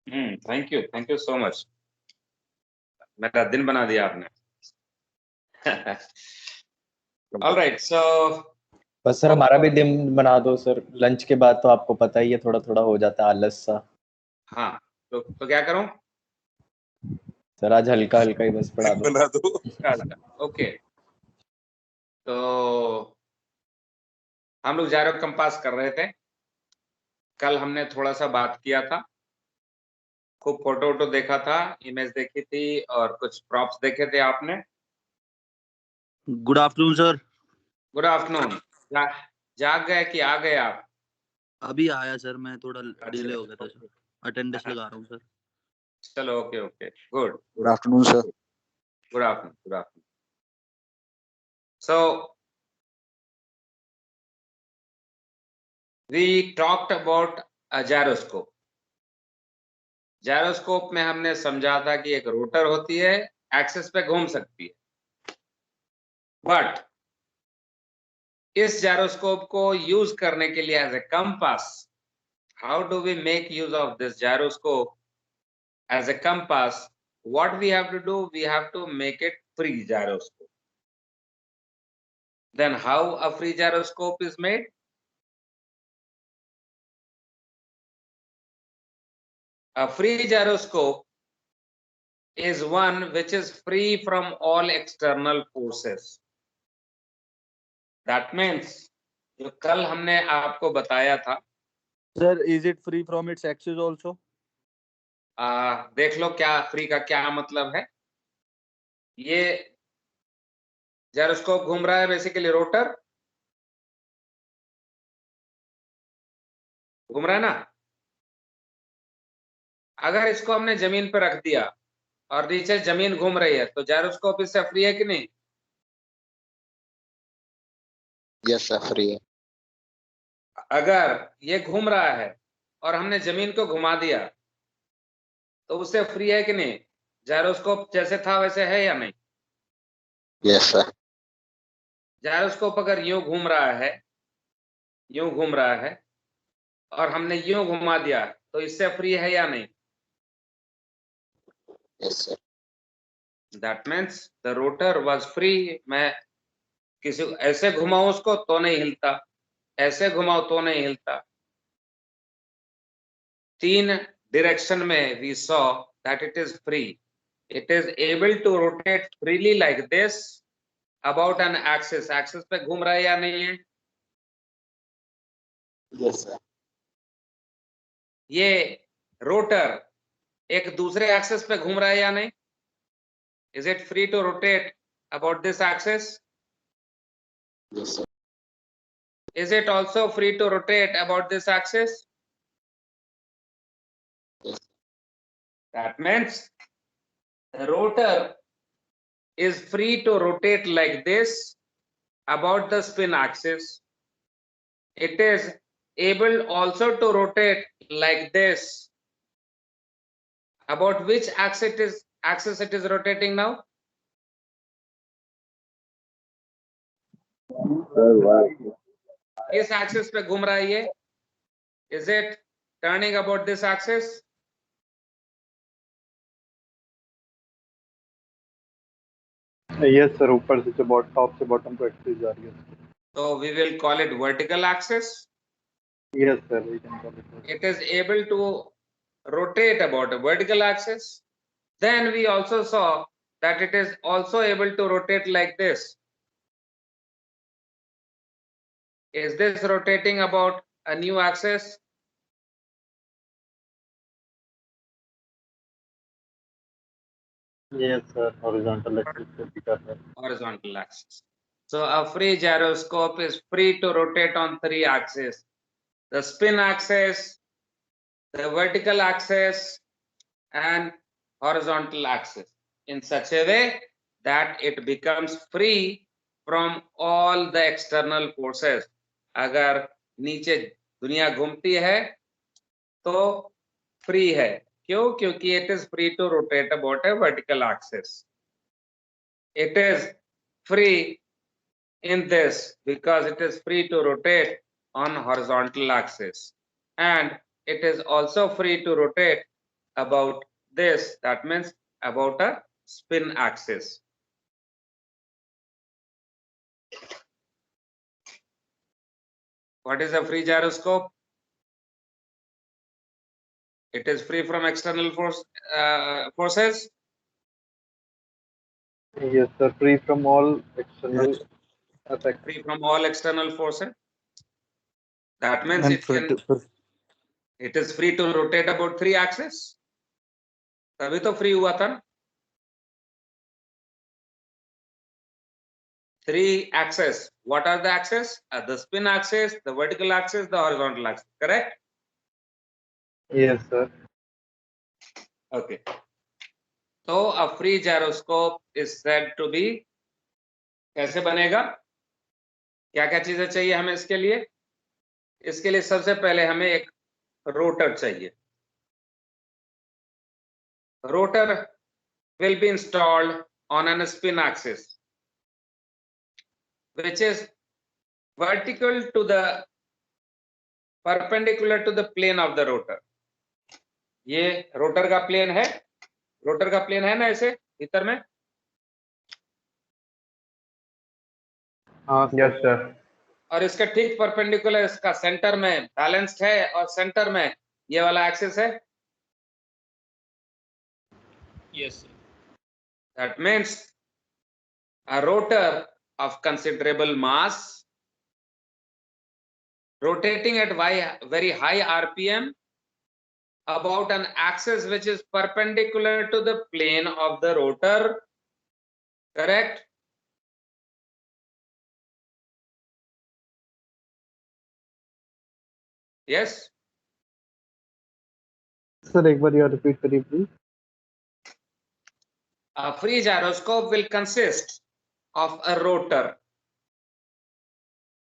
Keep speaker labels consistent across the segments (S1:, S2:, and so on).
S1: Thank you so much, मेरा दिन बना दिया आपने। ऑलराइट, सो
S2: बस सर हमारा भी दिन बना दो सर, लंच के बाद तो आपको पता ही है थोड़ा थोड़ा हो जाता है आलस सा।
S1: हाँ, तो क्या करूं?
S2: सर आज हल्का हल्का ही बस पढ़ा दो।
S3: बना दो।
S1: ओके, तो हम लोग जायरो कंपास कर रहे थे। कल हमने थोड़ा सा बात किया था, खूब फोटो वोटो देखा था, इमेज देखी थी और कुछ प्रॉप्स देखे थे आपने।
S4: Good afternoon sir.
S1: Good afternoon. जाग गए कि आ गए आप?
S4: अभी आया सर, मैं थोड़ा डिले हो गया था सर, अटेंडेंस लगा रहा हूँ सर।
S1: चलो, okay okay, good.
S5: Good afternoon sir.
S1: Good afternoon, good afternoon. So we talked about a gyroscope. Gyroscope में हमने समझा था कि एक रोटर होती है, एक्सिस पे घूम सकती है। बट इस जायरोस्कोप को यूज करने के लिए as a compass, how do we make use of this gyroscope as a compass? What we have to do, we have to make it free gyroscope. Then how a free gyroscope is made? A free gyroscope is one which is free from all external forces. That means जो कल हमने आपको बताया था,
S4: sir is it free from its axis also?
S1: देख लो क्या free का क्या मतलब है। ये जायरोस्कोप घूम रहा है, बेसिकली रोटर घूम रहा है ना। अगर इसको हमने जमीन पर रख दिया और नीचे जमीन घूम रही है, तो जायरोस्कोप इससे फ्री है कि नहीं?
S5: यस सर, फ्री है।
S1: अगर ये घूम रहा है और हमने जमीन को घुमा दिया, तो उससे फ्री है कि नहीं? जायरोस्कोप जैसे था वैसे है या नहीं?
S5: Yes sir.
S1: जायरोस्कोप अगर यूं घूम रहा है, यूं घूम रहा है और हमने यूं घुमा दिया, तो इससे फ्री है या नहीं?
S5: Yes sir.
S1: That means the rotor was free. मैं किसी ऐसे घुमाऊं उसको तो नहीं हिलता, ऐसे घुमाओ तो नहीं हिलता। तीन डायरेक्शन में we saw that it is free. It is able to rotate freely like this about an axis. Axis पे घूम रहा है या नहीं है?
S5: Yes sir.
S1: ये रोटर एक दूसरे एक्सिस पे घूम रहा है या नहीं? Is it free to rotate about this axis?
S5: Yes sir.
S1: Is it also free to rotate about this axis?
S5: Yes.
S1: That means the rotor is free to rotate like this about the spin axis. It is able also to rotate like this. About which axis it is rotating now? किस axis पे घूम रहा है ये? Is it turning about this axis?
S6: Yes sir, ऊपर से top से bottom को एक्सिस जा रही है।
S1: So we will call it vertical axis.
S6: Yes sir, we can call it.
S1: It is able to rotate about a vertical axis. Then we also saw that it is also able to rotate like this. Is this rotating about a new axis?
S6: Yes sir, horizontal axis पे भी कर रहा है।
S1: Horizontal axis. So a free gyroscope is free to rotate on three axes: the spin axis, the vertical axis, and horizontal axis, in such a way that it becomes free from all the external forces. अगर नीचे दुनिया घूमती है तो free है। क्यों? क्योंकि it is free to rotate about a vertical axis. It is free in this because it is free to rotate on horizontal axis, and it is also free to rotate about this, that means about a spin axis. What is a free gyroscope? It is free from external forces.
S6: Yes, sir. Free from all external effects.
S1: Free from all external forces. That means
S4: And
S1: it is free to rotate about 3 axes. तभी तो free हुआ था. 3 axes. What are the axes? The spin axis, the vertical axis, the horizontal axis. Correct?
S6: Yes, sir.
S1: Okay. So a free gyroscope is said to be, कैसे बनेगा? क्या क्या चीजें चाहिए हमें इसके लिए? इसके लिए सबसे पहले हमें एक रोटर चाहिए. Rotor will be installed on a spin axis, which is vertical to the perpendicular to the plane of the rotor. ये रोटर का प्लेन है. रोटर का प्लेन है ना ऐसे भीतर में.
S6: हाँ, yes, sir.
S1: और इसके ठीक परपेंडिकुलर इसका सेंटर में बैलेंस्ड है और सेंटर में ये वाला एक्सिस है.
S3: Yes, sir.
S1: That means a rotor of considerable mass rotating at very high RPM about an axis which is perpendicular to the plane of the rotor. Correct? Yes?
S6: Sir, एक बार यह repeat करिए please.
S1: A free gyroscope will consist of a rotor,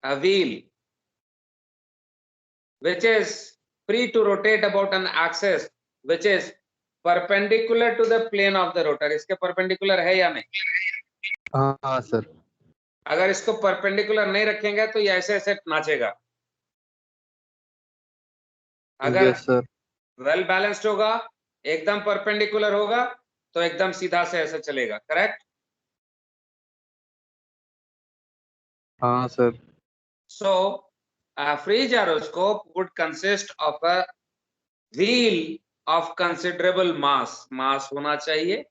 S1: a wheel, which is free to rotate about an axis which is perpendicular to the plane of the rotor. इसके perpendicular है या नहीं?
S6: हाँ, sir.
S1: अगर इसको perpendicular नहीं रखेंगे तो ये ऐसे ऐसे नाचेगा. अगर
S6: Yes, sir.
S1: well balanced होगा, एकदम perpendicular होगा तो एकदम सीधा से ऐसे चलेगा. Correct?
S6: हाँ, sir.
S1: So a free gyroscope would consist of a wheel of considerable mass होना चाहिए,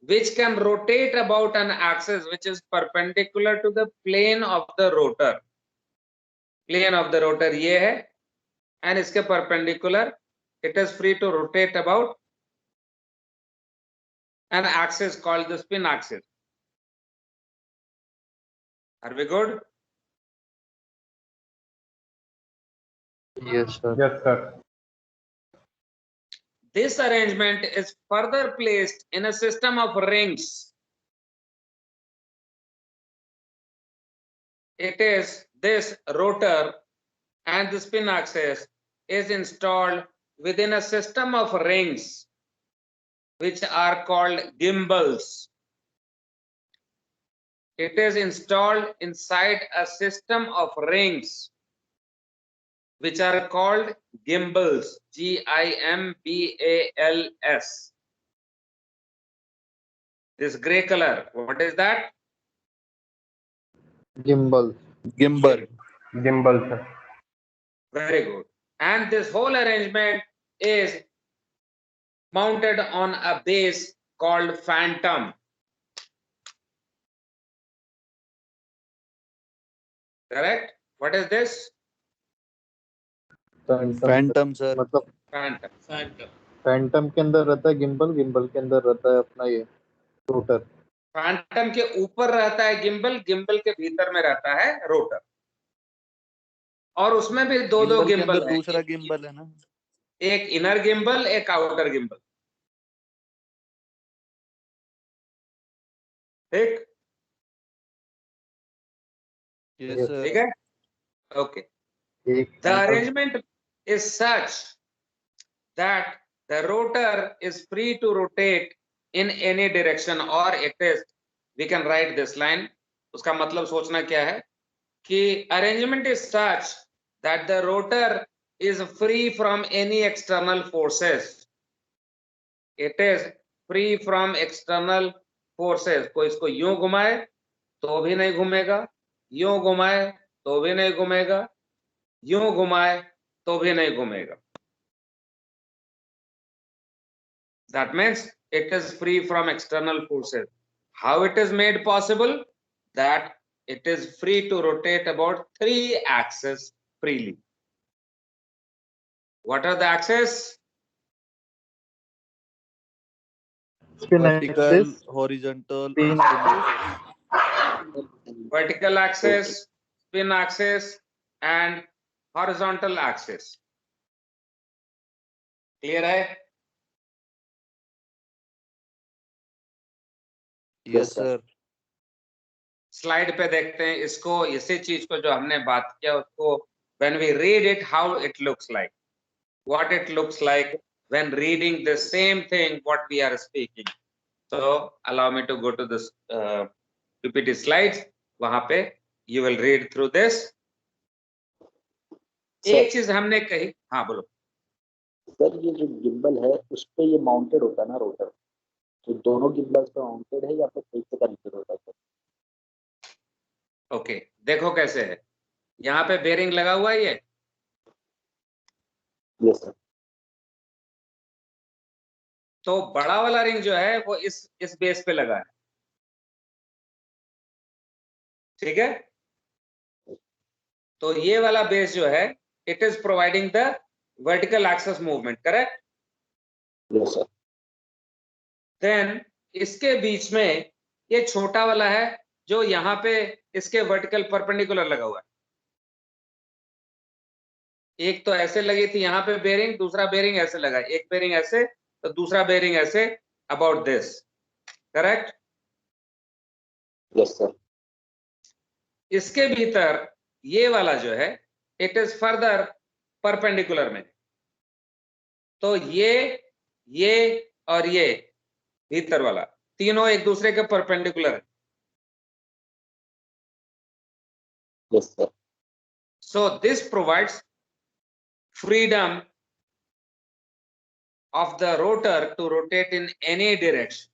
S1: which can rotate about an axis which is perpendicular to the plane of the rotor. Plane of the rotor ये है, and इसके perpendicular it is free to rotate about an axis called the spin axis. Are we good?
S6: Yes, sir. Yes, sir.
S1: This arrangement is further placed in a system of rings. It is this rotor and the spin axis is installed within a system of rings which are called gimbals. It is installed inside a system of rings which are called gimbals, Gimbals. This gray color, what is that?
S6: Gimbal.
S4: gimbal.
S6: Gimbal, sir.
S1: Very good. And this whole arrangement is mounted on a base called phantom. Correct? What is this?
S4: Phantom, sir.
S6: मतलब
S1: Phantom.
S3: Phantom.
S6: Phantom के अंदर रहता है gimbal, gimbal के अंदर रहता है अपना ये रोटर.
S1: फैंटम के ऊपर रहता है गिम्बल, गिम्बल के भीतर में रहता है रोटर. और उसमें भी दो
S4: Gimbal के
S1: गिम्बल
S4: अंदर
S1: है.
S4: दूसरा गिम्बल है ना.
S1: एक इनर गिम्बल, एक आउटर गिम्बल. ठीक
S4: Yes, sir.
S1: ठीक है. Okay.
S6: एक
S1: The arrangement is such that the rotor is free to rotate in any direction, or it is, we can write this line. उसका मतलब सोचना क्या है कि arrangement is such that the rotor is free from any external forces. it is free from external forces. कोई इसको यूं घुमाए तो भी नहीं घूमेगा, यूं घुमाए तो भी नहीं घूमेगा, यूं घुमाए तो भी नहीं घूमेगा. That means it is free from external forces. How it is made possible? That it is free to rotate about 3 axes freely. What are the axes?
S6: Spin
S4: vertical,
S6: axis,
S4: horizontal,
S6: spin
S4: and spin axis.
S1: Vertical axis, spin axis, and horizontal axis. Clear है?
S4: Yes, sir.
S1: Slide पे देखते हैं इसको, इसी चीज को जो हमने बात किया उसको when we read it, how it looks like, what it looks like when reading the same thing what we are speaking. So allow me to go to this PPT slides. वहां पे you will read through this. एक चीज हमने कही, हाँ बोलो.
S5: Sir ये जो गिम्बल है उस पे ये माउंटेड होता है ना रोटर, तो दोनों गिम्बल्स पे माउंटेड है या फिर एक से कनेक्टेड होता है सर?
S1: ओके, देखो कैसे है. यहाँ पे बेरिंग लगा हुआ है ये,
S5: यस सर.
S1: तो बड़ा वाला रिंग जो है वो इस बेस पे लगा है. ठीक है, तो ये वाला बेस जो है it is providing the vertical axis movement, correct?
S5: Yes sir.
S1: Then इसके बीच में ये छोटा वाला है जो यहाँ पे इसके वर्टिकल परपेंडिकुलर लगा हुआ है. एक तो ऐसे लगी थी यहाँ पे बेरिंग, दूसरा बेरिंग ऐसे लगा, एक बेरिंग ऐसे तो दूसरा बेरिंग ऐसे, about this, correct?
S5: Yes sir.
S1: इसके भीतर ये वाला जो है इट इज फर्दर परपेंडिकुलर में, तो ये और ये भीतर वाला तीनों एक दूसरे के परपेंडिकुलर है.
S5: Yes sir.
S1: So this provides freedom of the rotor to rotate in any direction.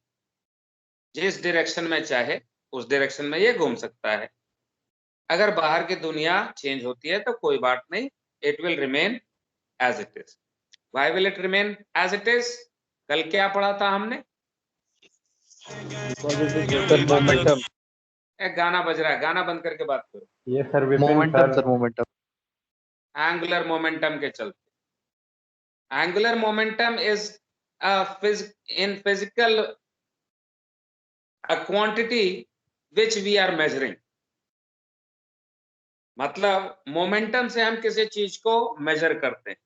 S1: जिस डायरेक्शन में चाहे उस डायरेक्शन में ये घूम सकता है. अगर बाहर की दुनिया चेंज होती है तो कोई बात नहीं, it will remain as it is. Why will it remain as it is? कल क्या पढ़ा था हमने?
S6: Sir momentum.
S1: एक गाना बज रहा है, गाना बंद करके बात करो.
S6: ये sir Vipin
S2: momentum
S6: sir.
S2: Sir, momentum.
S1: Angular momentum के चलते. Angular momentum is in physical a quantity which we are measuring. मतलब मोमेंटम से हम किसी चीज को मेजर करते हैं.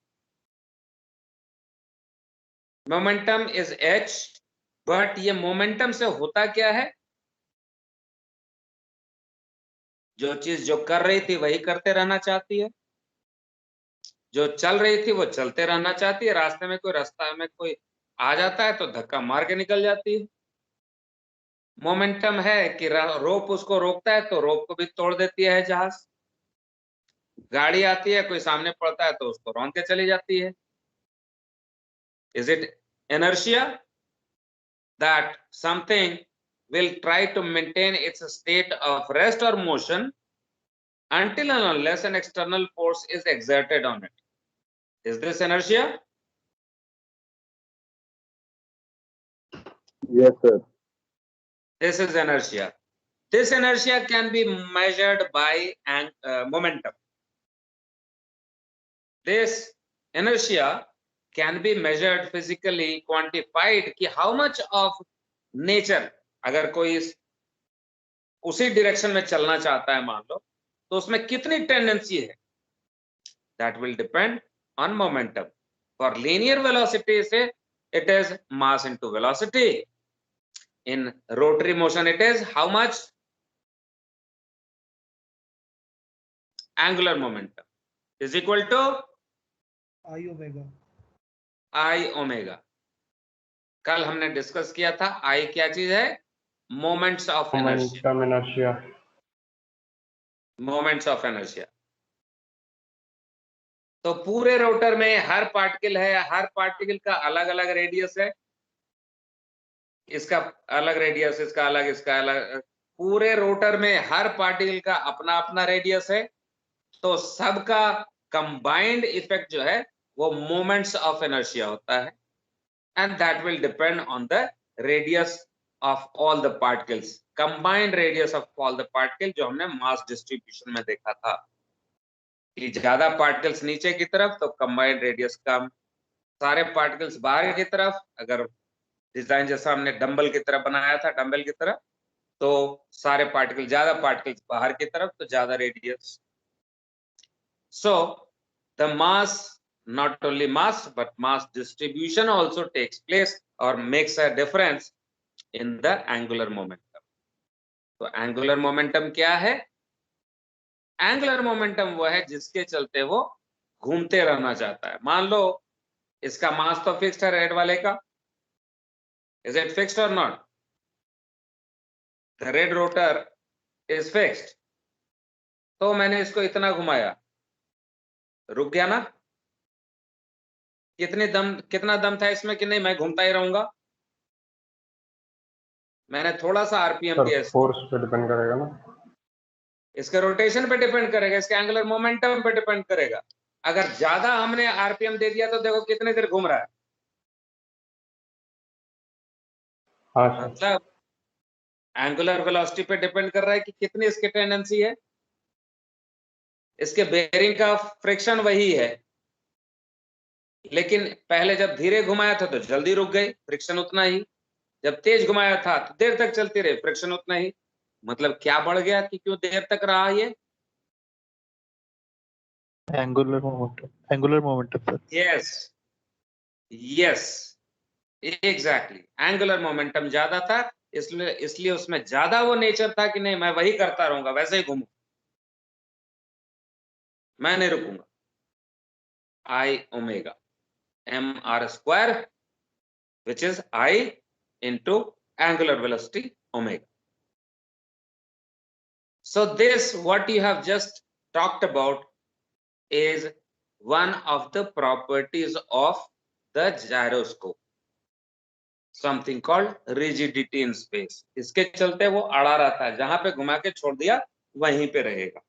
S1: मोमेंटम इज h, बट ये मोमेंटम से होता क्या है? जो चीज जो कर रही थी वही करते रहना चाहती है, जो चल रही थी वो चलते रहना चाहती है. रास्ते में कोई आ जाता है तो धक्का मार के निकल जाती है. मोमेंटम है कि रोप उसको रोकता है तो रोप को भी तोड़ देती है जहाज. गाड़ी आती है, कोई सामने पड़ता है तो उसको रौंद के चली जाती है. Is it inertia that something will try to maintain its state of rest or motion until and unless an external force is exerted on it? Is this inertia?
S5: Yes sir.
S1: This is inertia. This inertia can be measured by momentum. This inertia can be measured physically, quantified कि how much of nature, अगर कोई उसी direction में चलना चाहता है मान लो, तो उसमें कितनी टेंडेंसी है. That will depend on momentum. For linear velocity से it is mass into velocity. In rotary motion it is how much? Angular momentum is equal to
S3: I omega.
S1: I omega. कल हमने डिस्कस किया था I क्या चीज है? Moments of inertia.
S6: Momentum inertia.
S1: Moments of inertia. तो पूरे rotor में हर पार्टिकल है, हर पार्टिकल का अलग अलग रेडियस है. इसका अलग रेडियस, इसका अलग, इसका अलग, पूरे रोटर में हर पार्टिकल का अपना अपना रेडियस है, तो सबका कंबाइंड इफेक्ट जो है वो मोमेंट्स ऑफ इनर्शिया होता है, and that will depend on the radius of all the particles, combined radius of all the particle, जो हमने मास डिस्ट्रीब्यूशन में देखा था कि ज्यादा पार्टिकल्स नीचे की तरफ तो कंबाइंड रेडियस कम, सारे पार्टिकल्स बाहर की तरफ, अगर डिजाइन जैसा हमने डंबल की तरफ बनाया था, डंबल की तरफ, तो सारे पार्टिकल, ज्यादा पार्टिकल्स बाहर की तरफ तो ज्यादा radius. So the mass, not only mass but mass distribution also takes place or makes a difference in the angular momentum. तो angular momentum क्या है? angular momentum वो है जिसके चलते वो घूमते रहना चाहता है. मान लो इसका मास तो फिक्स्ड है रेड वाले का, is it fixed or not? The red rotor is fixed. तो मैंने इसको इतना घुमाया, रुक गया ना? कितना दम था इसमें कि नहीं मैं घूमता ही रहूंगा? मैंने थोड़ा सा आरपीएम दिया,
S6: फोर्स पे डिपेंड करेगा ना,
S1: इसके रोटेशन पे डिपेंड करेगा, इसके एंगुलर मोमेंटम पे डिपेंड करेगा. अगर ज्यादा हमने आरपीएम दे दिया तो देखो कितने देर घूम रहा है.
S6: हाँ सर,
S1: मतलब एंगुलर वेलोसिटी पे डिपेंड कर रहा है कि कितनी इसकी टेंडेंसी है. इसके बेयरिंग का फ्रिक्शन वही है, लेकिन पहले जब धीरे घुमाया था तो जल्दी रुक गई, फ्रिक्शन उतना ही. जब तेज घुमाया था तो देर तक चलती रही, फ्रिक्शन उतना ही. मतलब क्या बढ़ गया कि क्यों देर तक रहा ये?
S4: Angular momentum sir.
S1: Yes yes exactly, angular momentum ज्यादा था, इसलिए उसमें ज्यादा वो नेचर था कि नहीं मैं वही करता रहूंगा, वैसे ही घूमू, मैं नहीं रुकूंगा. I omega mr square, which is I into angular velocity omega. So this what you have just talked about is one of the properties of the gyroscope, something called rigidity in space. इसके चलते वो अड़ा रहता है, जहां पे घुमा के छोड़ दिया वहीं पे रहेगा,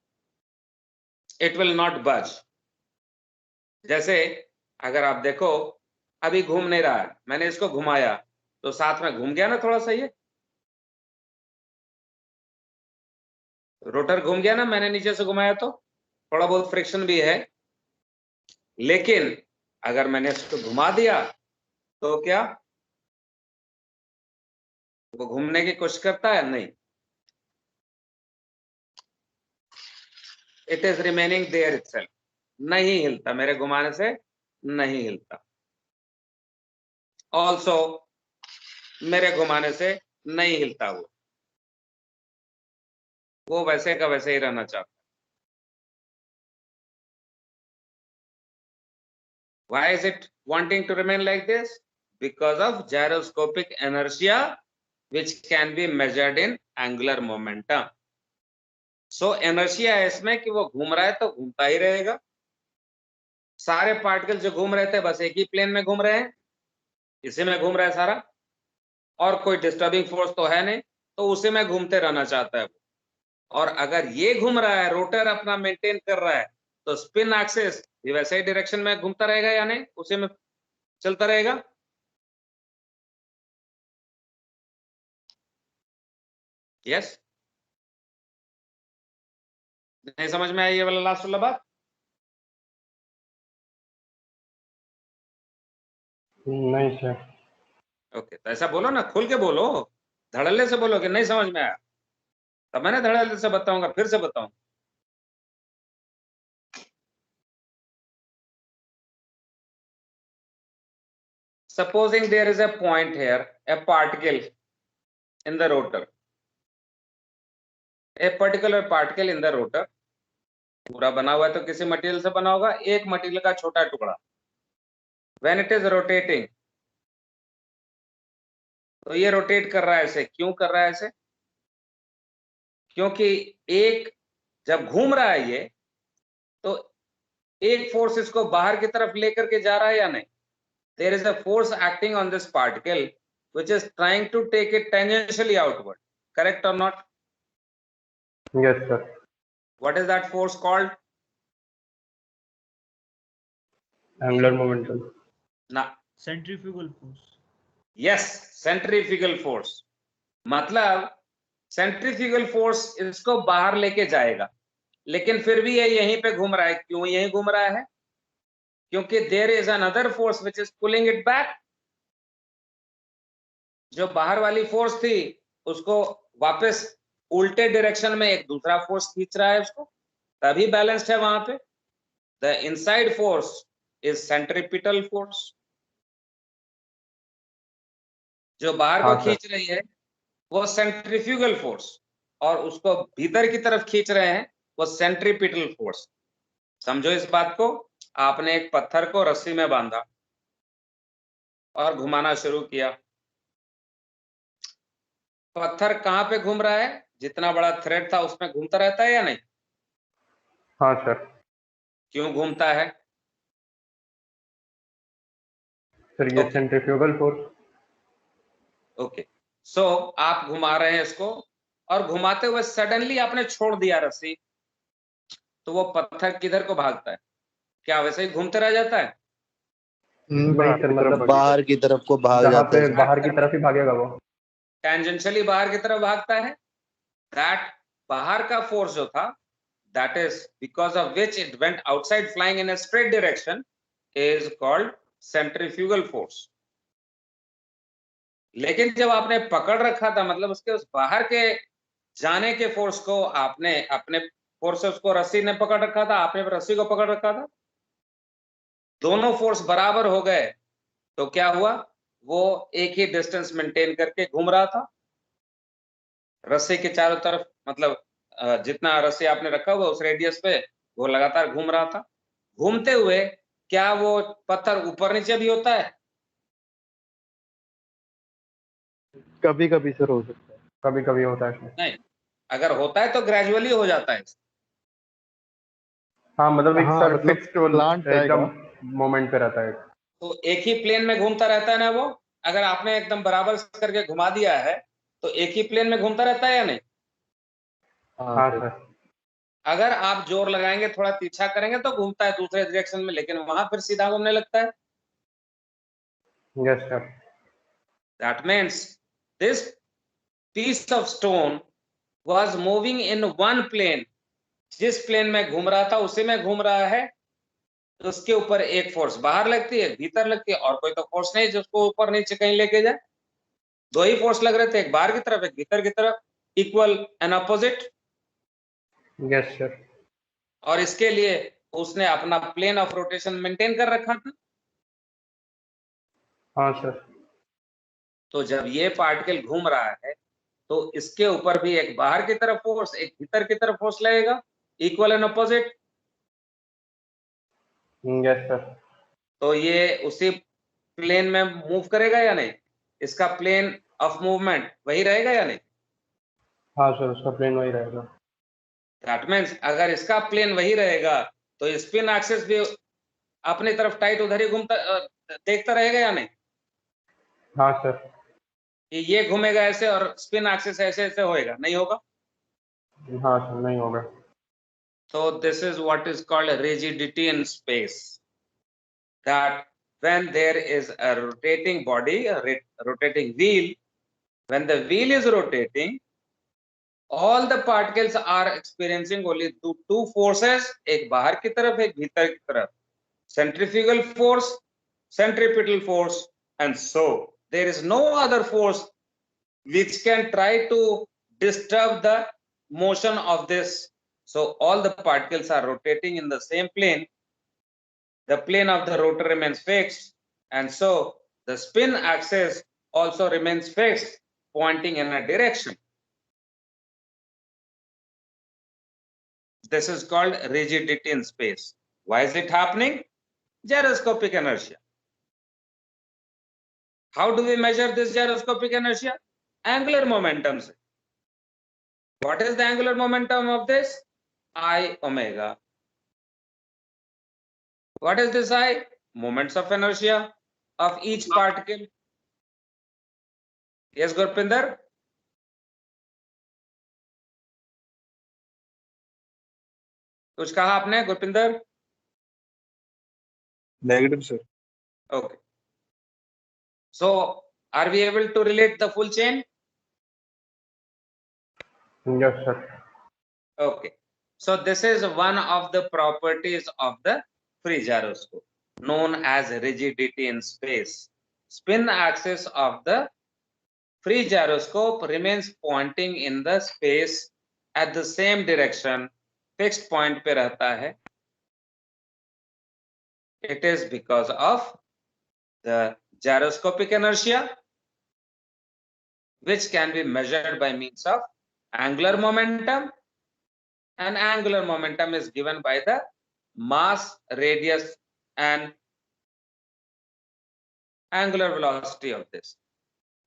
S1: it will not budge. जैसे अगर आप देखो अभी घूम नहीं रहा है, मैंने इसको घुमाया तो साथ में घूम गया ना थोड़ा सा, ये रोटर घूम गया ना, मैंने नीचे से घुमाया तो थोड़ा बहुत फ्रिक्शन भी है. लेकिन अगर मैंने इसको घुमा दिया तो क्या वो घूमने की कोशिश करता है? नहीं, it is remaining there itself, नहीं हिलता, मेरे घुमाने से नहीं हिलता. ऑल्सो मेरे घुमाने से नहीं हिलता, वो वैसे का वैसे ही रहना चाहता है. Why is it wanting to remain like this? Because of gyroscopic inertia, which can be measured in angular momentum. So inertia है इसमें कि वो घूम रहा है तो घूमता ही रहेगा. सारे पार्टिकल जो घूम रहे थे बस एक ही प्लेन में घूम रहे हैं, इसी में घूम रहा है सारा, और कोई डिस्टर्बिंग फोर्स तो है नहीं, तो उसी में घूमते रहना चाहता है. और अगर ये घूम रहा है, रोटर अपना मेंटेन कर रहा है, तो स्पिन एक्सिस ये वैसे ही डायरेक्शन में घूमता रहेगा या नहीं, उसी में चलता रहेगा. यस, नहीं समझ में आई ये वाला लास्ट वाला बात?
S6: नहीं सर.
S1: ओके, तो ऐसा बोलो ना, खुल के बोलो, धड़ल्ले से बोलो कि नहीं समझ में आया, तब मैंने धड़ल्ले से बताऊंगा, फिर से बताऊं. Supposing there is a point here, a particle in the rotor, a particular particle in the rotor, पूरा बना हुआ है तो किसी मटेरियल से बना होगा, एक मटेरियल का छोटा टुकड़ा. When it is rotating, तो ये रोटेट कर रहा है ऐसे. क्यों कर रहा है ऐसे? क्योंकि एक जब घूम रहा है ये, तो एक फोर्स इसको बाहर की तरफ लेकर के जा रहा है या नहीं? There is a force acting on this particle which is trying to take it tangentially outward. Correct or not?
S6: Yes, sir.
S1: What is that force called?
S6: Angular momentum.
S1: Now,
S3: Centrifugal force.
S1: yes, centrifugal force. मतलब centrifugal force इसको बाहर लेके जाएगा, लेकिन फिर भी ये यहीं पे घूम रहा है. क्यों यहीं घूम रहा है? क्योंकि there is another force which is pulling it back. जो बाहर वाली फोर्स थी उसको वापस उल्टे डायरेक्शन में एक दूसरा फोर्स खींच रहा है उसको, तभी बैलेंस्ड है वहां पे. The inside force is centripetal force. जो बाहर को
S6: हाँ, सर.
S1: खींच रही है वो सेंट्रीफ्यूगल फोर्स, और उसको भीतर की तरफ खींच रहे हैं वो सेंट्रीपिटल फोर्स. समझो इस बात को. आपने एक पत्थर को रस्सी में बांधा और घुमाना शुरू किया. पत्थर कहां पे घूम रहा है? जितना बड़ा थ्रेड था उसमें घूमता रहता है या नहीं?
S6: हाँ, सर.
S1: क्यों घूमता है?
S6: सर ये
S1: Okay.
S6: Centrifugal force.
S1: ओके, सो आप घुमा रहे हैं इसको, और घुमाते हुए सडनली आपने छोड़ दिया रस्सी, तो वो पत्थर किधर को भागता है? क्या वैसे ही घूमते रह जाता है?
S6: वही सर, मतलब
S4: बाहर की तरफ को भाग
S6: जहाँ
S4: जाता
S6: पे
S4: है।
S6: बाहर की तरफ ही भागेगा वो.
S1: टेंजेंशियली बाहर की तरफ भागता है. दैट बाहर का फोर्स जो था, that is because of which it went outside flying in a straight direction, is called centrifugal force. लेकिन जब आपने पकड़ रखा था, मतलब उसके उस बाहर के जाने के फोर्स को आपने अपने फोर्स से, उसको रस्सी ने पकड़ रखा था, आपने रस्सी को पकड़ रखा था, दोनों फोर्स बराबर हो गए, तो क्या हुआ? वो एक ही डिस्टेंस मेंटेन करके घूम रहा था रस्सी के चारों तरफ. मतलब जितना रस्सी आपने रखा हुआ उस रेडियस पे वो लगातार घूम रहा था. घूमते हुए क्या वो पत्थर ऊपर नीचे भी होता है?
S6: कभी कभी सर हो सकता है, कभी कभी होता है.
S1: नहीं, अगर होता है तो ग्रेजुअली हो जाता है.
S6: हाँ, मतलब एक सर
S2: मतलब
S6: फिक्स्ड
S2: slant आएगा.
S6: एकदम मोमेंट पे रहता है.
S1: तो एक ही प्लेन में घूमता रहता है ना वो. अगर आपने एकदम बराबर करके घुमा दिया है तो एक ही प्लेन में घूमता रहता है या नहीं?
S6: हाँ, सर.
S1: अगर आप जोर लगाएंगे, थोड़ा तिरछा करेंगे तो घूमता है दूसरे डायरेक्शन में, लेकिन वहां फिर सीधा घूमने लगता है.
S6: Yes sir.
S1: That means this piece of stone was moving in one plane. जिस प्लेन में घूम रहा था उसी में घूम रहा है. उसके ऊपर एक फोर्स बाहर लगती है, भीतर लगती है, और कोई तो फोर्स नहीं जो उसको ऊपर नीचे कहीं लेके जाए. दो ही फोर्स लग रहे थे, एक बाहर की तरफ एक भीतर की तरफ, equal and opposite.
S6: Yes sir.
S1: और इसके लिए उसने अपना प्लेन ऑफ रोटेशन मेंटेन कर रखा था.
S6: हाँ सर.
S1: तो जब ये पार्टिकल घूम रहा है तो इसके ऊपर भी एक बाहर की तरफ फोर्स, एक भीतर की तरफ फोर्स लगेगा, equal and opposite.
S6: Yes sir.
S1: तो ये उसी प्लेन में मूव करेगा या नहीं? इसका प्लेन ऑफ मूवमेंट वही रहेगा या नहीं?
S6: हाँ सर, उसका प्लेन वही रहेगा.
S1: दैट मींस अगर इसका प्लेन वही रहेगा तो स्पिन एक्सिस भी अपनी तरफ टाइट उधर ही घूमता देखता रहेगा या नहीं?
S6: हाँ सर.
S1: कि ये घूमेगा ऐसे और स्पिन एक्सिस ऐसे ऐसे होएगा, नहीं होगा.
S6: हाँ सर, नहीं होगा.
S1: So this is what is called rigidity in space. That when there is a rotating body, a rotating wheel, when the wheel is rotating, all the particles are experiencing only two forces, एक बाहर की तरफ एक भीतर की तरफ, centrifugal force, centripetal force, and so there is no other force which can try to disturb the motion of this. So all the particles are rotating in the same plane. The plane of the rotor remains fixed, and so the spin axis also remains fixed, pointing in a direction. This is called rigidity in space. Why is it happening? Gyroscopic inertia. How do we measure this gyroscopic inertia? Angular momentum. What is the angular momentum of this? I omega. What is this I? Moments of inertia of each particle. Yes, Gurpinder? कुछ कहा आपने Gurpinder?
S6: Negative, sir.
S1: Okay. So are we able to relate the full chain?
S6: Yes, sir.
S1: Okay. So this is one of the properties of the free gyroscope known as rigidity in space. Spin axis of the free gyroscope remains pointing in the space at the same direction, fixed point पे रहता है. It is because of the gyroscopic inertia, which can be measured by means of angular momentum, and angular momentum is given by the mass, radius, and angular velocity of this,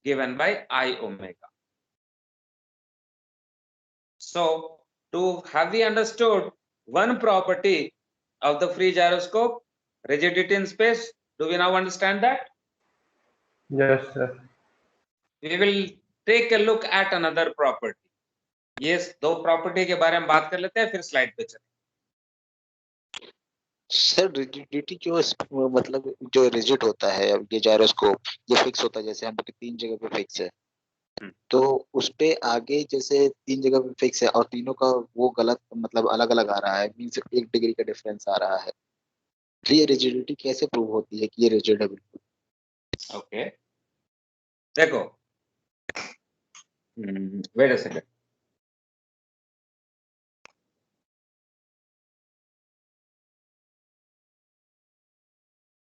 S1: given by I omega. So, have we understood one property of the free gyroscope, rigidity in space? Do we now understand that?
S6: Yes, sir.
S1: We will take a look at another property. Yes, दो property के बारे में बात कर लेते हैं, फिर slide पे चलें.
S5: सर रिजिडिटी जो मतलब जो रिजिड होता है, अब ये जायरोस्कोप ये फिक्स होता है, जैसे हम लोग 3 जगह पे फिक्स है, तो उस पे आगे जैसे 3 जगह पे फिक्स है और तीनों का वो गलत मतलब अलग अलग आ रहा है, मीन्स 1 डिग्री का डिफरेंस आ रहा है, तो ये रिजिडिटी कैसे प्रूव होती है कि ये रिजिड है बिल्कुल?
S1: ओके, देखो, wait a second.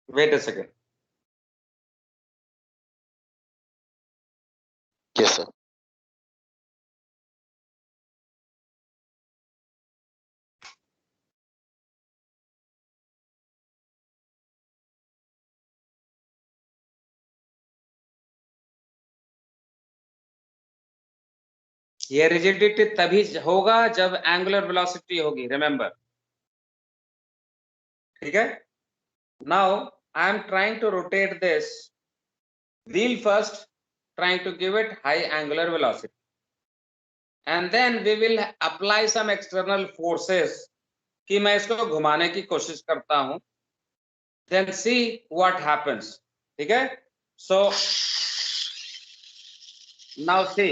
S1: Wait a second.
S5: Yes sir.
S1: ये रिजिडिटी तभी होगा जब एंगुलर वेलोसिटी होगी, रिमेंबर. ठीक है. Now I am trying to rotate this wheel first, trying to give it high angular velocity, and then we will apply some external forces कि मैं इसको घुमाने की कोशिश करता हूं, देन सी व्हाट हैपेंस. ठीक है. So now see,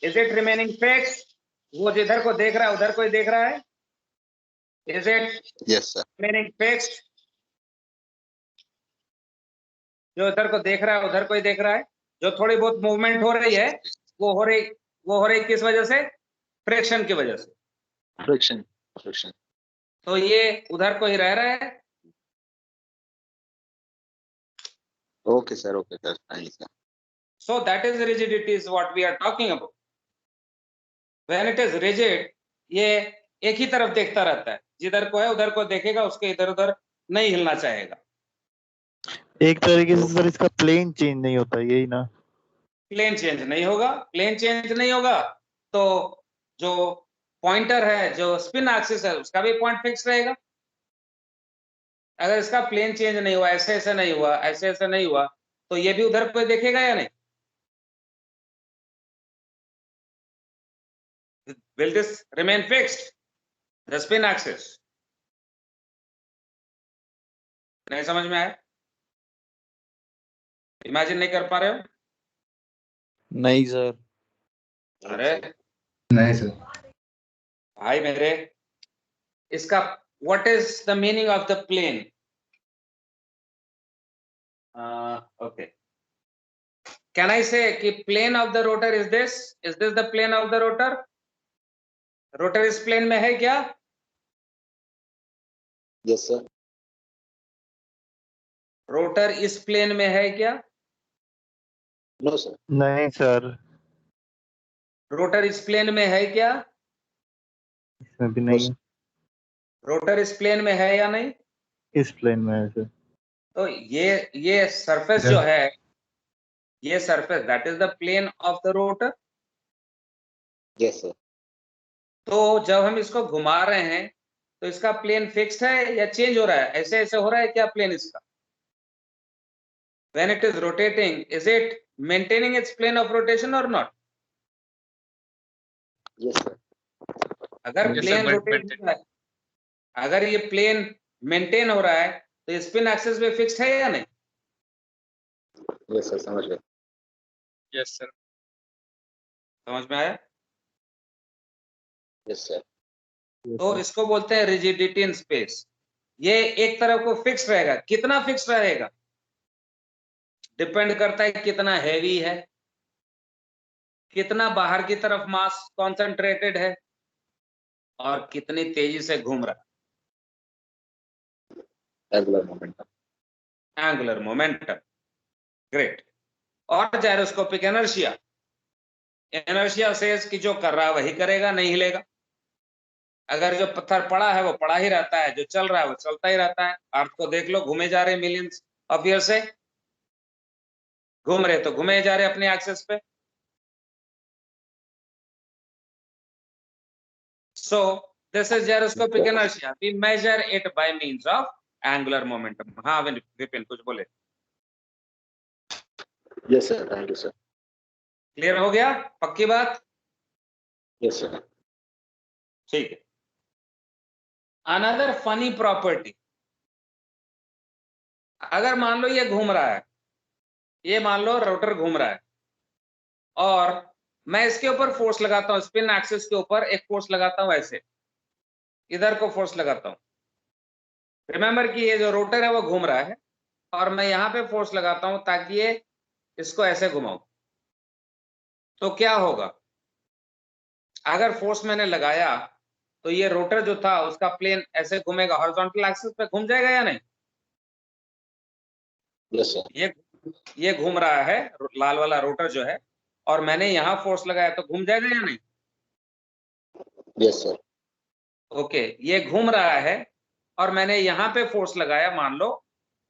S1: is it remaining fixed? वो जिधर को देख रहा है उधर को ही देख रहा है. Is it
S5: yes sir.
S1: Remaining fixed? जो इधर को देख रहा है उधर को ही देख रहा है. जो थोड़ी बहुत मूवमेंट हो रही है वो हो रही किस वजह से? फ्रिक्शन की वजह से.
S5: फ्रिक्शन.
S1: तो ये उधर को ही रह रहा है.
S5: Okay sir, okay sir, thank you.
S1: So that is rigidity is what we are talking about. When it is rigid, ये एक ही तरफ देखता रहता है, जिधर को है उधर को देखेगा, उसके इधर उधर नहीं हिलना चाहेगा.
S7: एक तरीके से सर इसका प्लेन चेंज नहीं होता, यही ना?
S1: प्लेन चेंज नहीं होगा. प्लेन चेंज नहीं होगा तो जो पॉइंटर है, जो स्पिन एक्सिस है, उसका भी पॉइंट फिक्स रहेगा. अगर इसका प्लेन चेंज नहीं हुआ, ऐसे ऐसे नहीं हुआ, ऐसे ऐसे नहीं हुआ, तो ये भी उधर को देखेगा या नहीं? Will this remain fixed? The spin axis. नहीं समझ में आया? इमेजिन नहीं कर पा रहे हो?
S4: नहीं सर.
S1: अरे
S8: नहीं सर.
S1: भाई मेरे, इसका what is the meaning of the plane? Okay. Can I say कि plane of the rotor is this? Is this the plane of the rotor? Rotor इस प्लेन में है क्या?
S5: Yes sir.
S1: रोटर इस प्लेन में है क्या?
S5: No sir.
S7: नहीं सर,
S1: रोटर इस प्लेन में है क्या?
S7: इसमें भी नहीं है.
S1: रोटर इस प्लेन में है या नहीं?
S7: इस प्लेन में है सर.
S1: तो ये सरफेस जो है, ये surface, that is the plane of the rotor.
S5: Yes sir.
S1: तो जब हम इसको घुमा रहे हैं तो इसका प्लेन फिक्स्ड है या चेंज हो रहा है? ऐसे ऐसे हो रहा है क्या प्लेन इसका? when it is rotating, is it maintaining its plane of rotation or not?
S5: Yes, sir.
S1: अगर
S8: Yes, sir,
S1: plane
S8: but
S1: rotate हो रहा है, अगर ये प्लेन मेंटेन हो रहा है तो स्पिन एक्सिस पे फिक्स्ड है या नहीं?
S5: Yes, sir. समझ गए.
S8: yes, sir.
S1: समझ में आया?
S5: Yes, sir.
S1: तो इसको बोलते हैं रिजिडिटी इन स्पेस. ये एक तरफ को फिक्स रहेगा. कितना फिक्स रहेगा डिपेंड करता है कितना हैवी है, कितना बाहर की तरफ मास कॉन्सेंट्रेटेड है और कितनी तेजी से घूम रहा
S5: Angular momentum.
S1: है. Angular momentum. ग्रेट. और जायरोस्कोपिक इनर्शिया. इनर्शिया सेज कि जो कर रहा है वही करेगा, नहीं हिलेगा. अगर जो पत्थर पड़ा है वो पड़ा ही रहता है, जो चल रहा है वो चलता ही रहता है. अर्थ को देख लो, घूमे जा रहे मिलियंस ऑफ ईयर से, घूम रहे तो घूमे जा रहे अपने एक्सिस पे. So this is gyroscopic inertia. We measure it by means of angular momentum. हाँ विपिन कुछ बोले.
S5: Yes, sir. Thank you, sir.
S1: Clear हो गया? पक्की बात?
S5: Yes, sir.
S1: ठीक है. Another funny property. अगर मान लो ये घूम रहा है, ये मान लो रोटर घूम रहा है और मैं इसके ऊपर फोर्स लगाता हूं, स्पिन एक्सिस के ऊपर एक फोर्स लगाता हूं, ऐसे इधर को फोर्स लगाता हूं. रिमेंबर कि ये जो रोटर है वो घूम रहा है और मैं यहां पे फोर्स लगाता हूं ताकि ये इसको ऐसे घुमाऊं. तो क्या होगा? अगर फोर्स मैंने लगाया तो ये रोटर जो था उसका प्लेन ऐसे घूमेगा, हॉरिजॉन्टल एक्सिस पे घूम जाएगा या नहीं?
S5: Yes, sir.
S1: ये घूम रहा है, लाल वाला रोटर जो है, और मैंने यहां फोर्स लगाया तो घूम जाएगा या नहीं?
S5: Yes, sir.
S1: ओके. ये घूम रहा है और मैंने यहां पे फोर्स लगाया मान लो,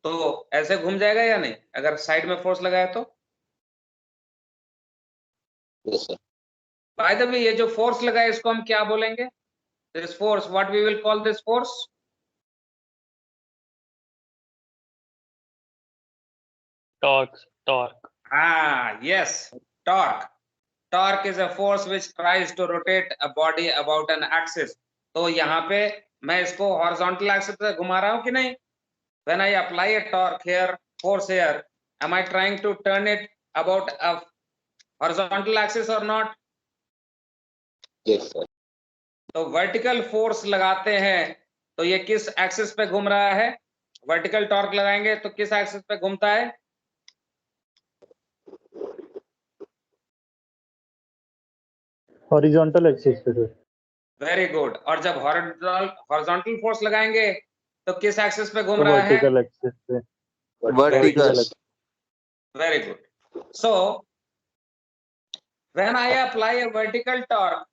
S1: तो ऐसे घूम जाएगा या नहीं अगर साइड में फोर्स लगाया तो?
S5: Yes, sir.
S1: By the way ये जो फोर्स लगाया इसको हम क्या बोलेंगे? This force, what we will call this force?
S3: Torque.
S1: Ah, yes, torque. Torque is a force which tries to rotate a body about an axis. तो यहाँ पे मैं इसको horizontal axis पे घुमा रहा हूँ कि नहीं? When I apply a torque here, force here, am I trying to turn it about a horizontal axis or not?
S5: Yes, sir.
S1: तो vertical force लगाते हैं तो ये किस axis पे घूम रहा है? Vertical torque लगाएंगे तो किस axis पे घूमता है?
S6: हॉरिजॉन्टल एक्सिस पे सर.
S1: Very good. और जब हॉरिजॉन्टल फोर्स लगाएंगे तो किस एक्सिस पे घूम रहा है?
S6: वर्टिकल एक्सिस पे.
S4: Vertical.
S1: Very good. So when I apply a vertical torque,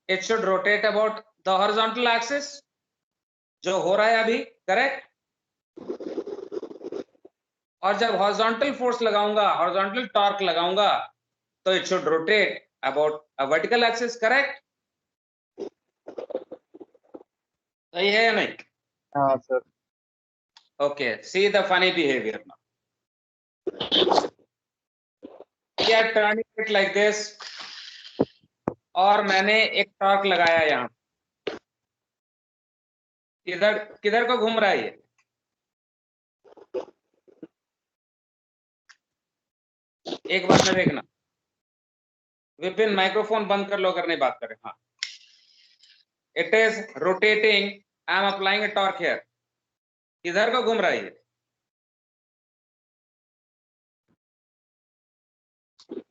S1: it should rotate about the horizontal axis. जो हो रहा है अभी, करेक्ट? और जब हॉरिजॉन्टल फोर्स लगाऊंगा, हॉरिजॉन्टल टॉर्क लगाऊंगा, तो it should rotate about a vertical axis, correct? सही है या नहीं?
S6: हाँ sir.
S1: Okay, see the funny behavior now. We are turning it like this, और मैंने एक टॉर्क लगाया यहाँ. किधर किधर को घूम रहा है ये? एक बार में देखना. विपिन माइक्रोफोन बंद कर लो अगर नहीं बात करें. हाँ. It is rotating. I am applying a torque here. किधर को घूम रहा है ये?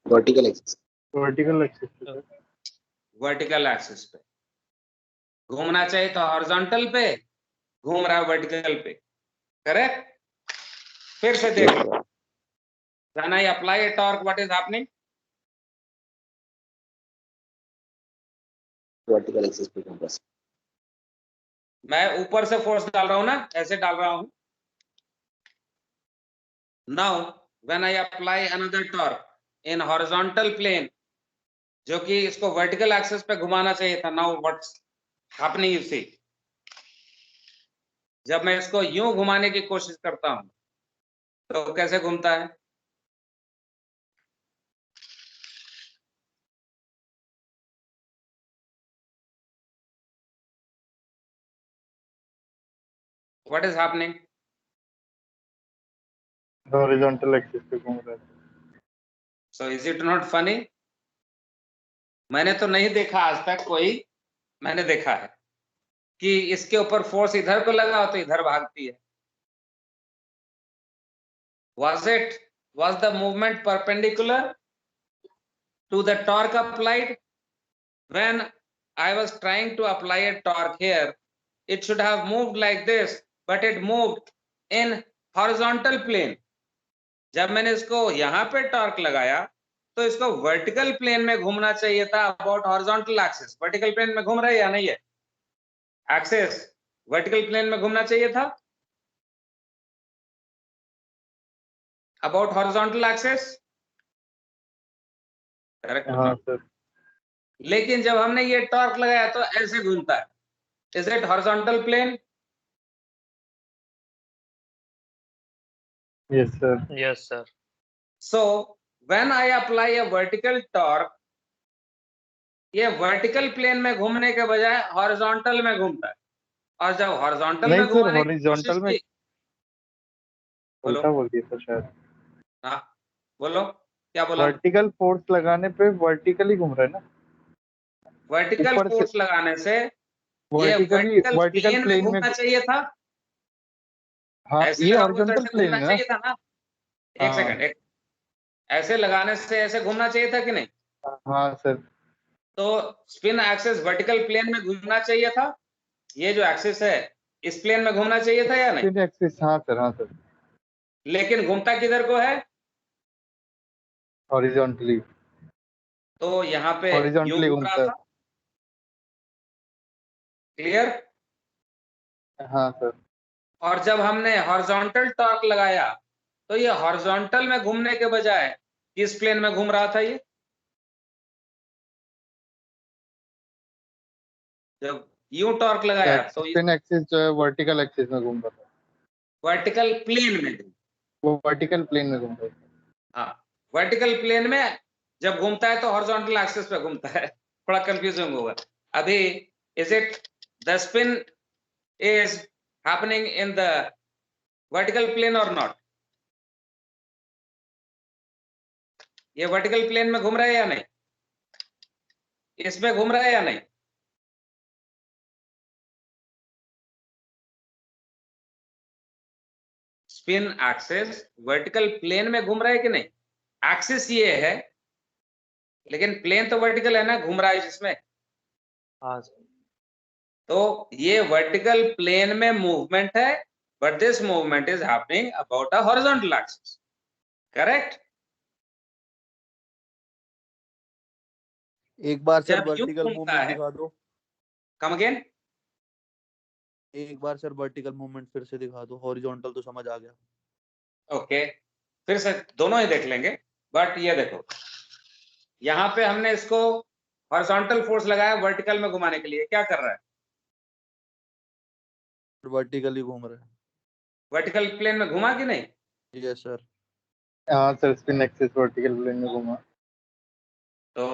S5: Vertical axis.
S6: वर्टिकल एक्सिस पे सर.
S1: वर्टिकल एक्सिस पे. घूमना चाहिए तो हॉरिजॉन्टल पे, घूम रहा है वर्टिकल पे, करेक्ट? फिर से देख लो. When I apply a torque, what is happening?
S5: Vertical axis पे घूम रहा है.
S1: मैं ऊपर से फोर्स डाल रहा हूं ना, ऐसे डाल रहा हूं. Now when I apply another torque in horizontal plane, जो कि इसको वर्टिकल एक्सिस पे घुमाना चाहिए था, now what's happening you see? जब मैं इसको यूं घुमाने की कोशिश करता हूं तो कैसे घूमता है? what is happening?
S6: The horizontal axis पे घूम रहा है.
S1: So is it not funny? मैंने तो नहीं देखा आज तक कोई, मैंने देखा है कि इसके ऊपर फोर्स इधर को लगा तो इधर भागती है. Was the movement perpendicular to the torque applied? When I was trying to apply a torque here, it should have moved like this, but it moved in horizontal plane. जब मैंने इसको यहाँ पे टॉर्क लगाया तो इसको वर्टिकल प्लेन में घूमना चाहिए था, about horizontal axis. Vertical plane में घूम रहा है या नहीं है? एक्सिस वर्टिकल प्लेन में घूमना चाहिए था, अबाउट हॉरिजॉन्टल एक्सिस. करेक्ट.
S6: हाँ सर.
S1: लेकिन जब हमने ये टॉर्क लगाया तो ऐसे घूमता है. Is it horizontal plane?
S6: Yes sir.
S8: Yes, sir.
S1: So when I apply a vertical torque, ये वर्टिकल प्लेन में घूमने के बजाय हॉरिजॉन्टल में घूमता है. और जब हॉरिजॉन्टल
S6: नहीं
S1: में
S6: सर,
S1: घुमाने की
S6: horizontal
S1: कोशिश
S6: में-
S1: की, बोलो.
S6: उल्टा बोल दिया सर शायद.
S1: हाँ बोलो, क्या बोला?
S6: वर्टिकल फोर्स लगाने पे वर्टिकली घूम रहा है ना.
S1: वर्टिकल
S6: ऊपर से-
S1: फोर्स लगाने से ये
S6: वर्टिकल
S1: वर्टिकल प्लेन में घूमना चाहिए था.
S6: हाँ
S1: ऐसे
S6: ये
S1: लगाओगे तो
S6: हॉरिजॉन्टल
S1: ऐसे
S6: प्लेन
S1: घूमना
S6: है ना.
S1: चाहिए था ना. एक
S6: हाँ।
S1: सेकंड, ऐसे लगाने से ऐसे घूमना चाहिए था कि नहीं?
S6: हाँ सर.
S1: तो स्पिन एक्सिस वर्टिकल प्लेन में घूमना चाहिए था. ये जो एक्सिस है इस प्लेन में घूमना चाहिए था या नहीं?
S6: Spin axis. हाँ सर, हाँ सर.
S1: लेकिन घूमता किधर को है?
S6: हॉरिजॉन्टली.
S1: तो यहाँ पे
S6: Horizontally
S1: यूं घूम रहा
S6: घूमता है.
S1: था. क्लियर?
S6: हाँ सर.
S1: और जब हमने हॉरिजॉन्टल टॉर्क लगाया तो ये हॉरिजॉन्टल में घूमने के बजाय किस प्लेन में घूम रहा था? ये जब यूं टॉर्क लगाया तो
S6: स्पिन एक्सिस जो है वर्टिकल एक्सिस में घूम रहा था.
S1: वर्टिकल प्लेन में.
S6: वो वर्टिकल प्लेन में घूम रहा था.
S1: हाँ, वर्टिकल प्लेन में जब घूमता है तो हॉरिजॉन्टल एक्सिस पे घूमता है. थोड़ा कंफ्यूजिंग होगा अभी. Is it the spin is happening in the vertical plane और नॉट? ये वर्टिकल प्लेन में घूम रहा है या नहीं? इसमें घूम रहा है या नहीं? स्पिन एक्सिस वर्टिकल प्लेन में घूम रहा है कि नहीं? एक्सिस ये है लेकिन प्लेन तो वर्टिकल है ना, घूम रहा है जिसमें.
S8: हाँ.
S1: तो ये वर्टिकल प्लेन में मूवमेंट है, but this movement is happening about a horizontal axis. Correct?
S4: एक बार सर
S1: जब यूं
S4: वर्टिकल
S1: घूमता
S4: मूवमेंट
S1: है,
S4: दिखा दो.
S1: Come again.
S4: एक बार सर वर्टिकल मूवमेंट फिर से दिखा दो. हॉरिजॉन्टल तो समझ आ गया.
S1: ओके, फिर से दोनों ही देख लेंगे. बट ये देखो, यहाँ पे हमने इसको हॉरिजॉन्टल फोर्स लगाया वर्टिकल में घुमाने के लिए. क्या कर रहा है?
S4: वर्टिकली घूम रहा है.
S1: वर्टिकल प्लेन में घुमा कि नहीं?
S4: Yes sir.
S6: हाँ sir, spin axis vertical plane में घूमा.
S1: तो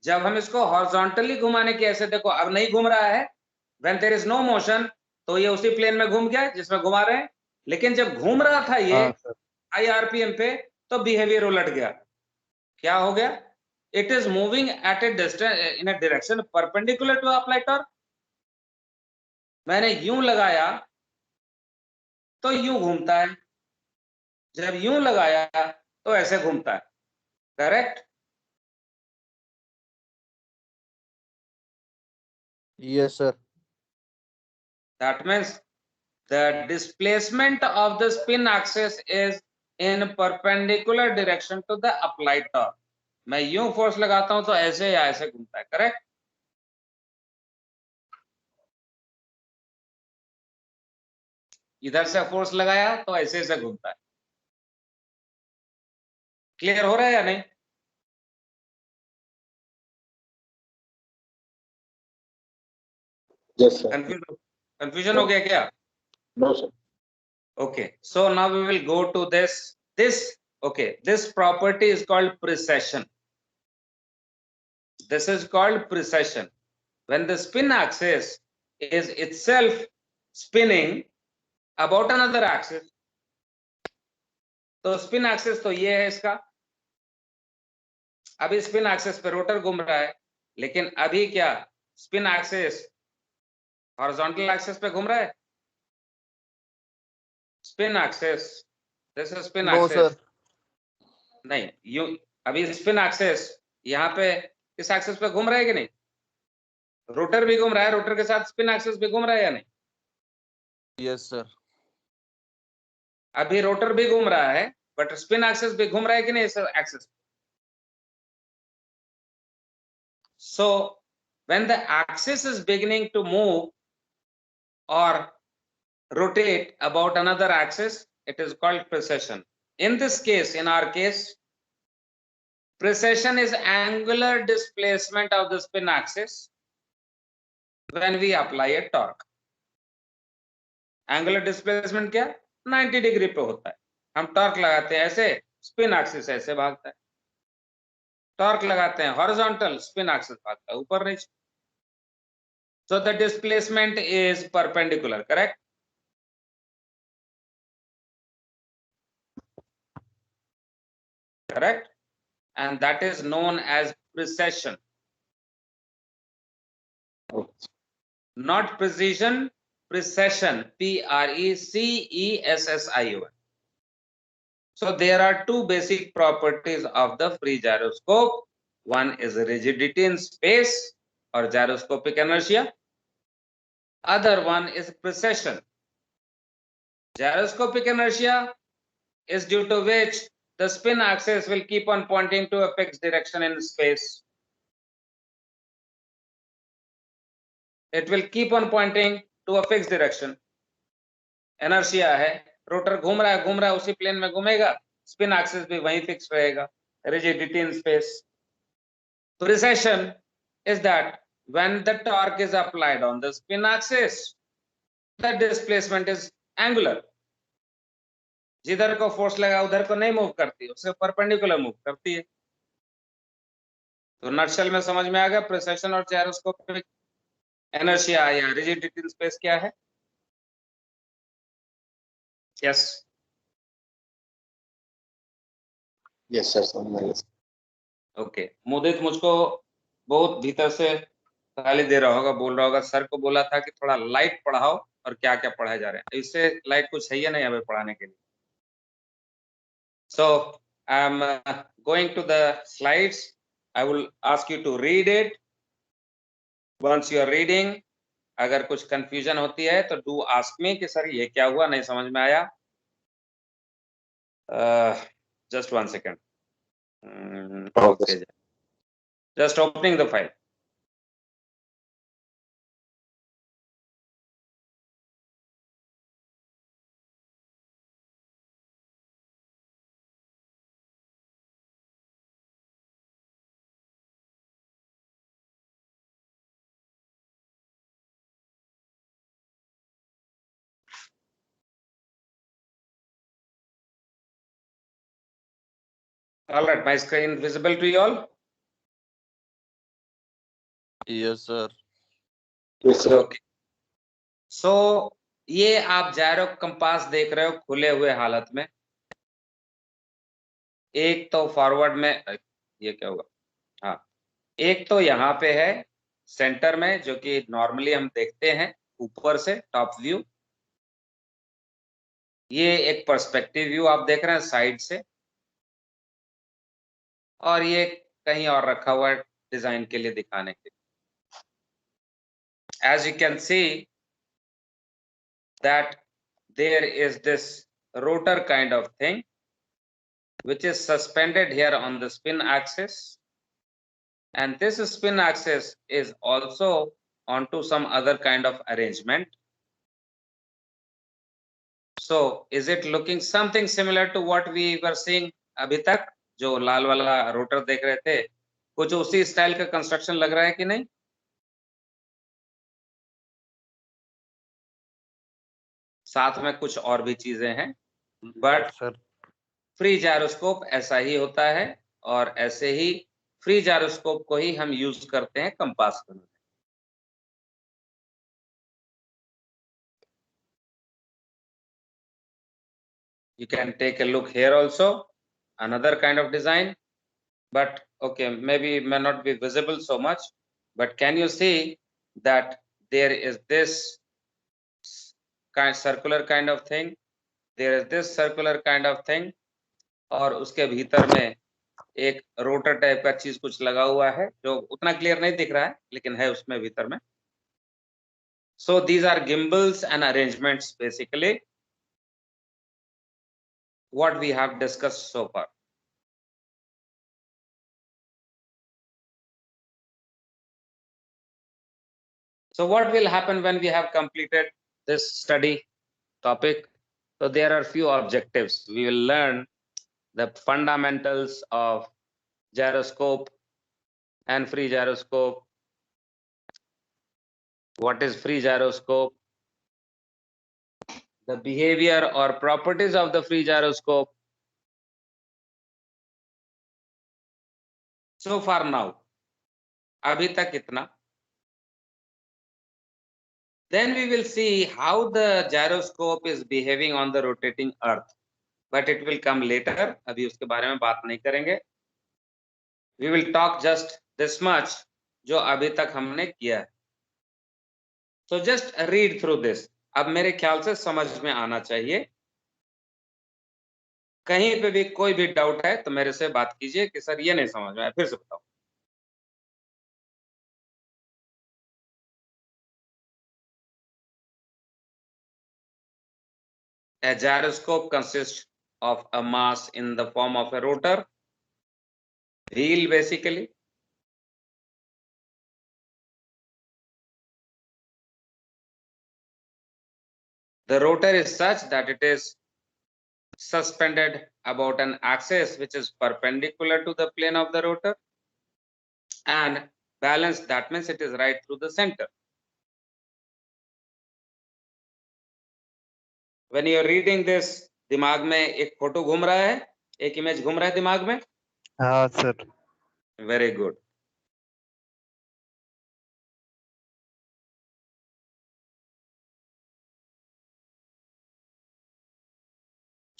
S1: जब हम इसको हॉरिजॉन्टली घुमाने की, ऐसे देखो अब नहीं घूम रहा है. When there is no motion तो ये उसी प्लेन में घूम गया जिसमें घुमा रहे हैं. लेकिन जब घूम रहा था ये
S6: हाँ सर.
S1: हाई आरपीएम पे तो बिहेवियर उलट गया. क्या हो गया? It is moving at a distance in a direction perpendicular to apply torque. मैंने यूं लगाया तो यूं घूमता है, जब यूं लगाया तो ऐसे घूमता है. Correct?
S4: Yes sir.
S1: That means the displacement of the spin axis is in perpendicular direction to the applied torque. मैं यूं फोर्स लगाता हूं तो ऐसे या ऐसे घूमता है. करेक्ट? इधर से फोर्स लगाया तो ऐसे ऐसे घूमता है. क्लियर हो रहा है या नहीं?
S5: Yes, sir.
S1: कंफ्यूजन हो गया क्या?
S5: No, sir.
S1: Okay, so now we will go to this property is called precession. This is called precession. When the spin axis is itself spinning, about another axis. तो spin axis तो ये है इसका, अभी spin axis पे rotor घूम रहा है, लेकिन अभी क्या स्पिन एक्सिस हॉरिजॉन्टल एक्सिस पे घूम रहा है? Spin axis, this is spin
S7: no
S1: axis,
S7: sir,
S1: नहीं यू, अभी स्पिन एक्सिस यहाँ पे इस एक्सिस पे घूम रहा है कि नहीं? रोटर भी घूम रहा है, रोटर के साथ स्पिन एक्सिस भी घूम रहा है या नहीं?
S4: Yes sir.
S1: अभी रोटर भी घूम रहा है, बट स्पिन एक्सिस भी घूम रहा है कि नहीं इस axis? So when the axis is beginning to move or rotate about another axis, it is called precession. In this case, in our case, precession is angular displacement of the spin axis when we apply a torque. Angular displacement क्या? 90 degree पे होता है। हम torque लगाते हैं ऐसे, spin axis ऐसे भागता है। टॉर्क लगाते हैं हॉरिजॉन्टल, स्पिन एक्सिस भागता है ऊपर नीचे। So the displacement is perpendicular, correct? Correct? And that is known as precession. Not precision, precession. P-R-E-C-E-S-S-I-O-N. So there are two basic properties of the free gyroscope. One is rigidity in space or gyroscopic inertia. Other one is precession. Gyroscopic inertia is due to which the spin axis will keep on pointing to a fixed direction in space. It will keep on pointing to a fixed direction. Inertia है, rotor घूम रहा है उसी plane में घूमेगा, spin axis भी वहीं fix रहेगा. Rigidity in space. Precession is that when the torque is applied on the spin axis, the displacement is angular. जिधर को फोर्स लगा उधर को नहीं मूव करती, उसे परपेंडिकुलर मूव करती है. तो नटशेल में समझ में आ गया प्रेसेशन और जायरोस्कोपिक इनर्शिया या रिजिडिटी इन स्पेस क्या है? यस
S5: यस सर, समझ में आया।
S1: ओके. मुदित मुझको बहुत भीतर से गाली दे रहा होगा, बोल रहा होगा सर को बोला था कि थोड़ा लाइट पढ़ाओ और क्या क्या पढ़ाए जा रहे हैं, इससे लाइट कुछ है ही नहीं हमें पढ़ाने के लिए. So I'm going to the slides. I will ask you to read it. Once you are reading, अगर कुछ confusion होती है तो do ask me कि सर ये क्या हुआ, नहीं समझ में आया. Just 1 second. Okay. Just opening the file. All right, my screen visible to you all?
S4: Yes sir.
S5: Yes sir.
S1: Okay. So ये आप जायरो कंपास देख रहे हो खुले हुए हालत में. एक तो फॉरवर्ड में, ये क्या होगा, हाँ, एक तो यहाँ पे है सेंटर में जो कि नॉर्मली हम देखते हैं ऊपर से टॉप व्यू. ये एक पर्सपेक्टिव व्यू आप देख रहे हैं साइड से, और ये कहीं और रखा हुआ है डिजाइन के लिए दिखाने के लिए. As you can see that there is this rotor kind of thing which is suspended here on the spin axis, and this spin axis is also onto some other kind of arrangement. So is it looking something similar to what we were seeing अभी तक? जो लाल वाला rotor देख रहे थे, कुछ उसी style का कंस्ट्रक्शन लग रहा है कि नहीं? साथ में कुछ और भी चीजें हैं, बट
S7: सर
S1: फ्री जायरोस्कोप ऐसा ही होता है, और ऐसे ही फ्री जायरोस्कोप को ही हम यूज करते हैं कंपास बनाने में. You can take a look here also, another kind of design, but okay, maybe it may not be visible so much, but can you see that there is this circular kind of thing, there is this circular kind of thing, और उसके भीतर में एक rotor type का चीज कुछ लगा हुआ है जो उतना क्लियर नहीं दिख रहा है लेकिन है उसमें भीतर में. So these are gimbals and arrangements, basically what we have discussed so far. So what will happen when we have completed this study topic? So there are few objectives. We will learn the fundamentals of gyroscope and free gyroscope. What is free gyroscope? The behavior or properties of the free gyroscope. So far now, abhi tak itna. Then we will see how the gyroscope is behaving on the rotating earth, but it will come later. अभी उसके बारे में बात नहीं करेंगे. We will talk just this much जो अभी तक हमने किया है. So just read through this. अब मेरे ख्याल से समझ में आना चाहिए. कहीं पे भी कोई भी डाउट है तो मेरे से बात कीजिए कि सर ये नहीं समझ में आया, फिर से बताओ. A gyroscope consists of a mass in the form of a rotor, wheel basically. The rotor is such that it is suspended about an axis which is perpendicular to the plane of the rotor and balanced, that means it is right through the center. When you are reading this, दिमाग में एक photo घूम रहा है, एक image घूम रहा है दिमाग में.
S7: हाँ sir.
S1: Very good.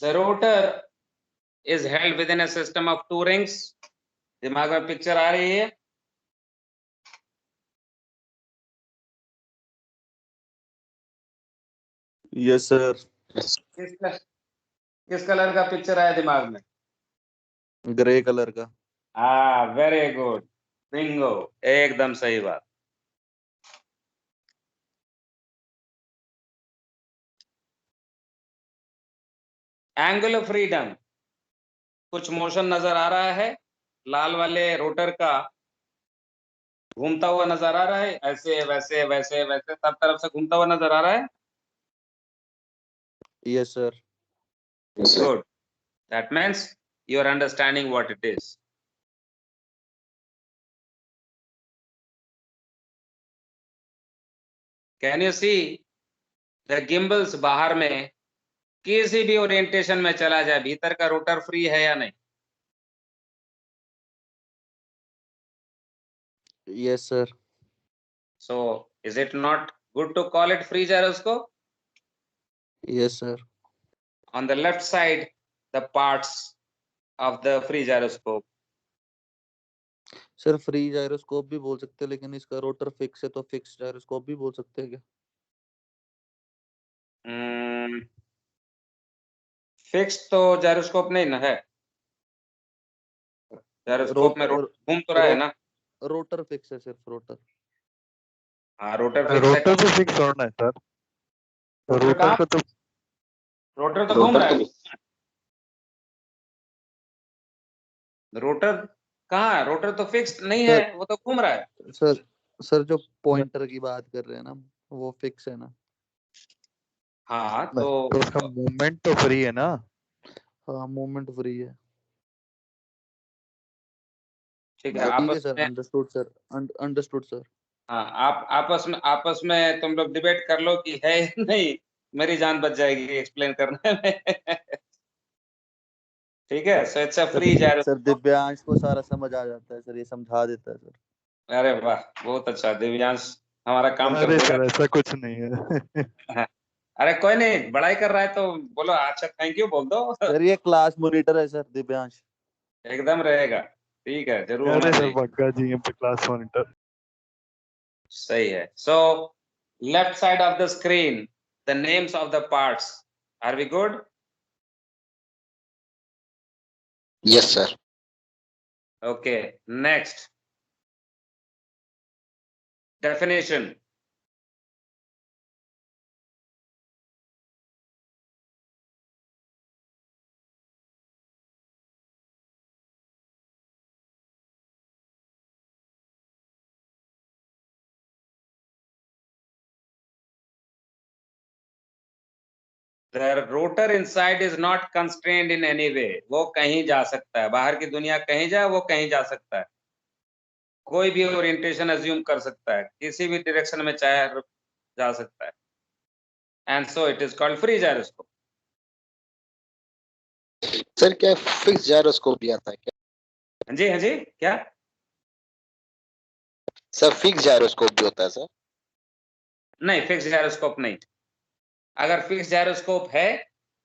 S1: The rotor is held within a system of two rings. दिमाग में पिक्चर आ रही है.
S4: Yes sir.
S1: किस कलर का पिक्चर आया दिमाग में?
S4: ग्रे कलर का.
S1: वेरी गुड, बिंगो, एकदम सही बात. एंगल ऑफ फ्रीडम, कुछ मोशन नजर आ रहा है, लाल वाले रोटर का घूमता हुआ नजर आ रहा है, ऐसे वैसे वैसे वैसे सब तरफ से घूमता हुआ नजर आ रहा है.
S4: Yes sir.
S1: Good. That means you are understanding what it is. Can you see the gimbals बाहर में किसी भी ओरिएंटेशन में चला जाए, भीतर का रोटर फ्री है या नहीं?
S4: Yes sir.
S1: So is it not good to call it free gyroscope?
S4: Yes sir.
S1: On the left side, the parts of the free gyroscope.
S4: Sir free gyroscope भी बोल सकते हैं, लेकिन इसका रोटर फिक्स है तो फिक्स जायरोस्कोप भी बोल सकते हैं क्या?
S1: फिक्स तो जायरोस्कोप नहीं ना है. जायरोस्कोप में रोटर घूम तो रहा है ना.
S4: रोटर फिक्स है, सिर्फ रोटर.
S1: हाँ, रोटर फिक्स है.
S7: रोटर तो फिक्स होना है सर. रोटर को तो
S1: रोटर तो घूम रहा है. रोटर कहाँ है? रोटर तो फिक्स नहीं है, वो तो घूम रहा है.
S4: सर जो पॉइंटर की बात कर रहे हैं ना, वो फिक्स है ना.
S1: हाँ तो
S7: उसका मूवमेंट तो फ्री है ना.
S4: हाँ मूवमेंट फ्री है.
S1: ठीक है.
S4: ठीक है sir. Understood sir. Understood sir.
S1: हाँ, आप आपस में तुम लोग डिबेट कर लो कि है नहीं, मेरी जान बच जाएगी एक्सप्लेन करने में. ठीक है. So it's a free
S4: sir Divyansh को सारा समझ आ जाता है सर, ये समझा देता है सर.
S1: अरे वाह, बहुत अच्छा. दिव्यांश हमारा काम
S7: अरे
S1: कर
S7: सर ऐसा कुछ नहीं है.
S1: अरे कोई नहीं, बड़ाई कर रहा है तो बोलो अच्छा थैंक यू बोल दो।
S4: सर ये क्लास मॉनिटर है सर दिव्यांश।
S1: एकदम रहेगा, ठीक है, जरूर होना
S7: अरे सर
S1: चाहिए।
S7: पक्का जी यहाँ पे क्लास मॉनिटर।
S1: सही है। So left side of the screen the names of the parts, are we good?
S5: Yes sir.
S1: Okay, next definition. The rotor inside is not constrained in any way. वो कहीं जा सकता है, बाहर की दुनिया कहीं जाए वो कहीं जा सकता है, कोई भी ओरिएंटेशन अज्यूम कर सकता है, किसी भी डायरेक्शन में चाहे जा सकता है, and so it is called free gyroscope.
S5: Sir क्या फिक्स जायरोस्कोप भी आता है क्या?
S1: हाँ जी, क्या?
S5: सर फिक्स जायरोस्कोप भी होता है सर?
S1: नहीं, फिक्स जायरोस्कोप नहीं। अगर फिक्स जायरोस्कोप है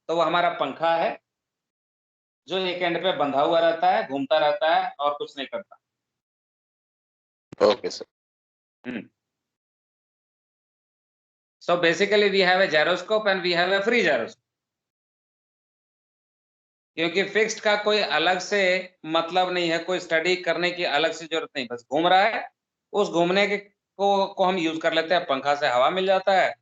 S1: तो वो हमारा पंखा है जो एक एंड पे बंधा हुआ रहता है, घूमता रहता है और कुछ नहीं करता।
S5: Okay sir.
S1: So basically we have a gyroscope and we have a free gyroscope. क्योंकि फिक्स्ड का कोई अलग से मतलब नहीं है, कोई स्टडी करने की अलग से जरूरत नहीं, बस घूम रहा है, उस घूमने के को हम यूज कर लेते हैं, पंखा से हवा मिल जाता है,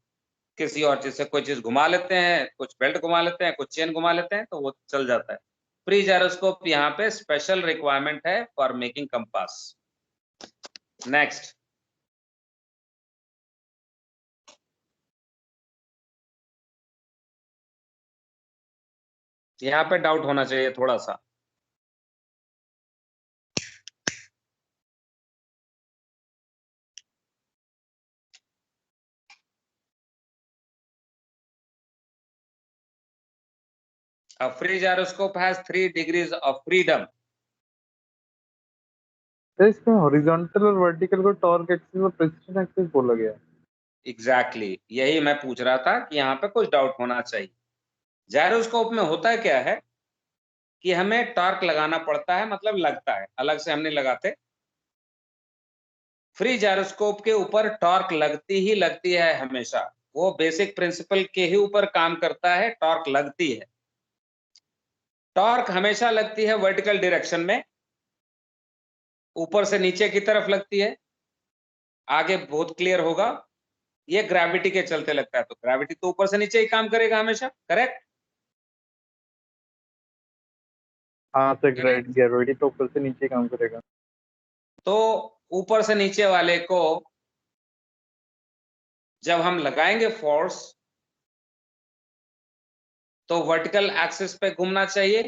S1: किसी और चीज से कोई चीज घुमा लेते हैं, कुछ बेल्ट घुमा लेते हैं, कुछ चेन घुमा लेते हैं, तो वो चल जाता है। फ्री जायरोस्कोप यहाँ पे स्पेशल रिक्वायरमेंट है फॉर मेकिंग कंपास। नेक्स्ट, यहाँ पे डाउट होना चाहिए थोड़ा सा। A free gyroscope has 3 degrees of freedom.
S6: तो इसमें हॉरिजॉन्टल और वर्टिकल को टॉर्क एक्सिस और प्रेसिशन एक्सिस बोला गया है।
S1: एग्जैक्टली यही मैं पूछ रहा था कि यहाँ पे कुछ डाउट होना चाहिए। जायरोस्कोप में होता क्या है कि हमें टॉर्क लगाना पड़ता है, मतलब लगता है, अलग से हम नहीं लगाते। फ्री जायरोस्कोप के ऊपर टॉर्क लगती ही लगती है हमेशा, वो बेसिक प्रिंसिपल के ही ऊपर काम करता है, टॉर्क लगती है। टॉर्क हमेशा लगती है वर्टिकल डायरेक्शन में, ऊपर से नीचे की तरफ लगती है, आगे बहुत क्लियर होगा। ये ग्रेविटी के चलते लगता है, तो ग्रेविटी तो ऊपर से नीचे ही काम करेगा हमेशा, करेक्ट?
S6: हाँ सर, ग्रेविटी तो ऊपर से नीचे काम करेगा।
S1: तो ऊपर से नीचे वाले को जब हम लगाएंगे फोर्स तो वर्टिकल एक्सिस पे घूमना चाहिए,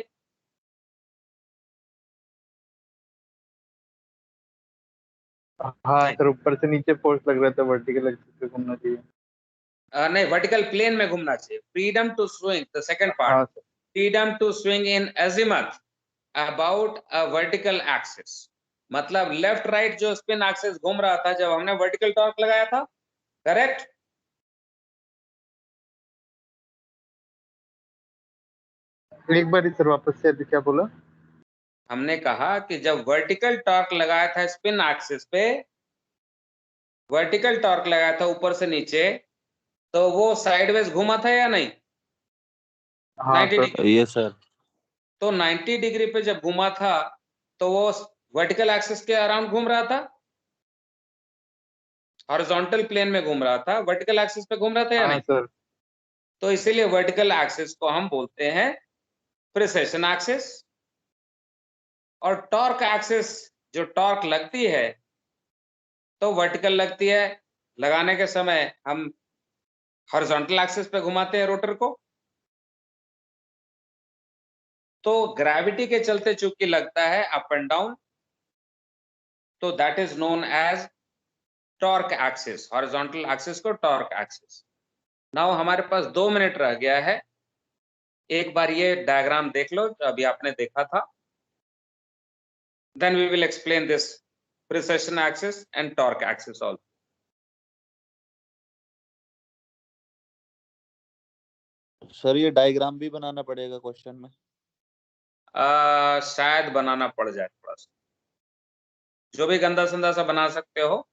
S6: हाँ सर, ऊपर से नीचे फोर्स लग रहा था, वर्टिकल एक्सिस पे घूमना चाहिए।
S1: नहीं, वर्टिकल प्लेन में घूमना चाहिए। Freedom to swing, the second
S6: हाँ
S1: part,
S6: sir.
S1: Freedom to swing in azimuth about a vertical axis, मतलब लेफ्ट राइट जो स्पिन एक्सिस घूम रहा था जब हमने वर्टिकल टॉर्क लगाया था, करेक्ट?
S6: एक बार सर वापस से अभी क्या बोला?
S1: हमने कहा कि जब वर्टिकल टॉर्क लगाया था स्पिन एक्सिस पे, वर्टिकल टॉर्क लगाया था ऊपर से नीचे, तो वो साइडवेज घूमा था या नहीं?
S6: हाँ
S1: 90
S6: सर।
S1: डिग्री।
S4: ये सर
S1: तो 90 डिग्री पे जब घूमा था तो वो वर्टिकल एक्सिस के अराउंड घूम रहा था, हॉरिजॉन्टल प्लेन में घूम रहा था, वर्टिकल एक्सिस पे घूम रहा था या
S6: हाँ
S1: नहीं?
S6: सर।
S1: तो इसीलिए वर्टिकल एक्सिस को हम बोलते हैं प्रिसेशन एक्सिस, और टॉर्क एक्सिस जो टॉर्क लगती है तो वर्टिकल लगती है, लगाने के समय हम हॉरिजॉन्टल एक्सिस पे घुमाते हैं रोटर को, तो ग्रेविटी के चलते चूंकि लगता है अप एंड डाउन, तो that is known as torque axis, horizontal axis को टॉर्क एक्सिस। नाउ हमारे पास 2 मिनट रह गया है, एक बार ये डायग्राम देख लो जो अभी आपने देखा था, then we will explain this precession axis and torque axis also.
S4: Sir ये डायग्राम भी बनाना पड़ेगा क्वेश्चन में?
S1: शायद बनाना पड़ जाए थोड़ा सा, जो भी गंदा संदा सा बना सकते हो,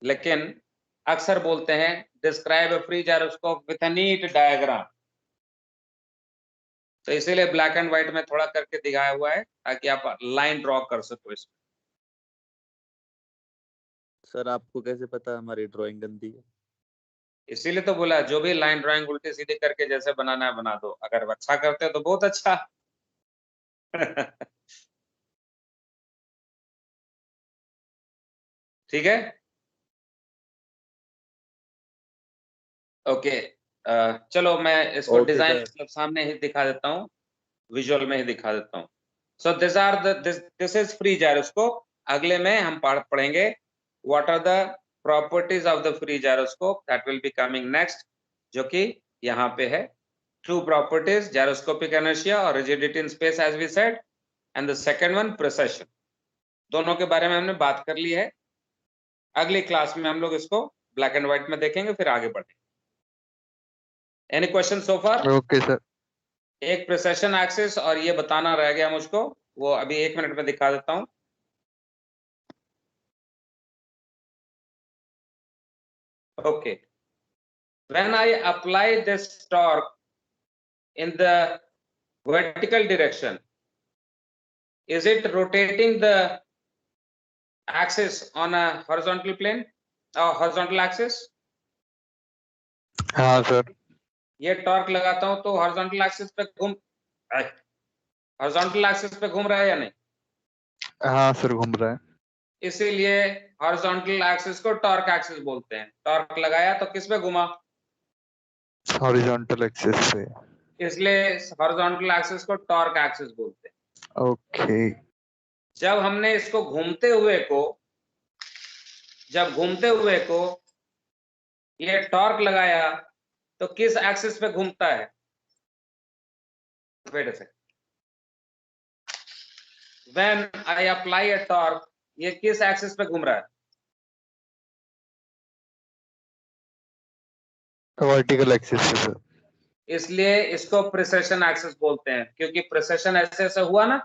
S1: लेकिन अक्सर बोलते हैं describe A free gyroscope with a neat diagram, तो इसीलिए ब्लैक एंड व्हाइट में थोड़ा करके दिखाया हुआ है ताकि आप लाइन ड्रॉ कर सको इसमें।
S4: सर आपको कैसे पता हमारी ड्राइंग गंदी है?
S1: इसीलिए तो बोला जो भी लाइन ड्राइंग उल्टी सीधी करके जैसे बनाना है बना दो, अगर अच्छा करते हो तो बहुत अच्छा। ठीक है, ओके। चलो मैं इसको
S4: Okay,
S1: डिजाइन
S4: sir.
S1: मतलब सामने ही दिखा देता हूँ, विजुअल में ही दिखा देता हूँ। So this is free gyroscope. अगले में हम पढ़ेंगे what are the properties of the free gyroscope, that will be coming next, जो कि यहाँ पे है। Two properties, gyroscopic inertia और rigidity in space as we said, and the second one precession। दोनों के बारे में हमने बात कर ली है। अगली क्लास में हम लोग इसको ब्लैक एंड व्हाइट में देखेंगे, फिर आगे बढ़ेंगे। Any question so far?
S7: Okay sir.
S1: एक प्रिसेशन एक्सिस और ये बताना रह गया मुझको, वो अभी 1 मिनट में दिखा देता हूं। Okay, when I apply this torque in the vertical direction, is it rotating the axis on a horizontal plane or horizontal axis?
S7: हाँ सर।
S1: ये टॉर्क लगाता हूं तो हॉरिजॉन्टल एक्सिस पे हॉरिजॉन्टल एक्सिस पे घूम रहा है या नहीं?
S7: हाँ सर घूम रहा है।
S1: इसीलिए हॉरिजॉन्टल एक्सिस को टॉर्क एक्सिस बोलते हैं। टॉर्क लगाया तो किस पे घुमा?
S7: हॉरिजॉन्टल एक्सिस पे।
S1: इसलिए हॉरिजॉन्टल एक्सिस को टॉर्क एक्सिस बोलते हैं।
S7: ओके।
S1: जब हमने इसको घूमते हुए को ये टॉर्क लगाया तो किस एक्सिस पे घूमता है? Wait a second, when I apply a torque, ये किस एक्सिस पे घूम रहा है?
S7: वर्टिकल एक्सिस पे सर।
S1: इसलिए इसको प्रिसेशन एक्सिस बोलते हैं, क्योंकि प्रिसेशन ऐसे ऐसे हुआ ना,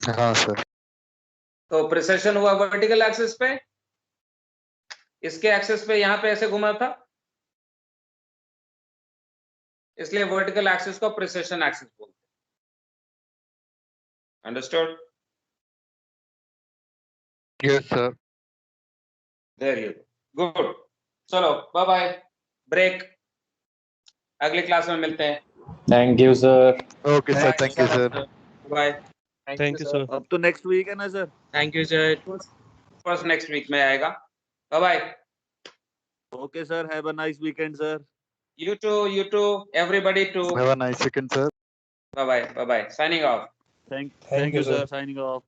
S7: हाँ सर।
S1: तो प्रिसेशन हुआ वर्टिकल एक्सिस पे, इसके एक्सिस पे यहां पे ऐसे घुमा था, इसलिए वर्टिकल एक्सिस को प्रिसेशन एक्सिस बोलते हैं। Understood?
S7: Yes sir.
S1: There you go, good. चलो बाय बाय, ब्रेक, अगली क्लास में मिलते हैं।
S2: Thank you sir.
S7: Okay sir, thank you sir.
S1: Bye.
S3: Thank you, sir.
S4: अब तो नेक्स्ट वीक है ना sir?
S3: Thank you, sir.
S1: First next week में आएगा। Bye bye.
S4: Okay sir, have a nice weekend sir.
S1: You too, everybody too.
S7: Have a nice weekend sir.
S1: Bye bye, signing off.
S4: Thank you sir, signing off.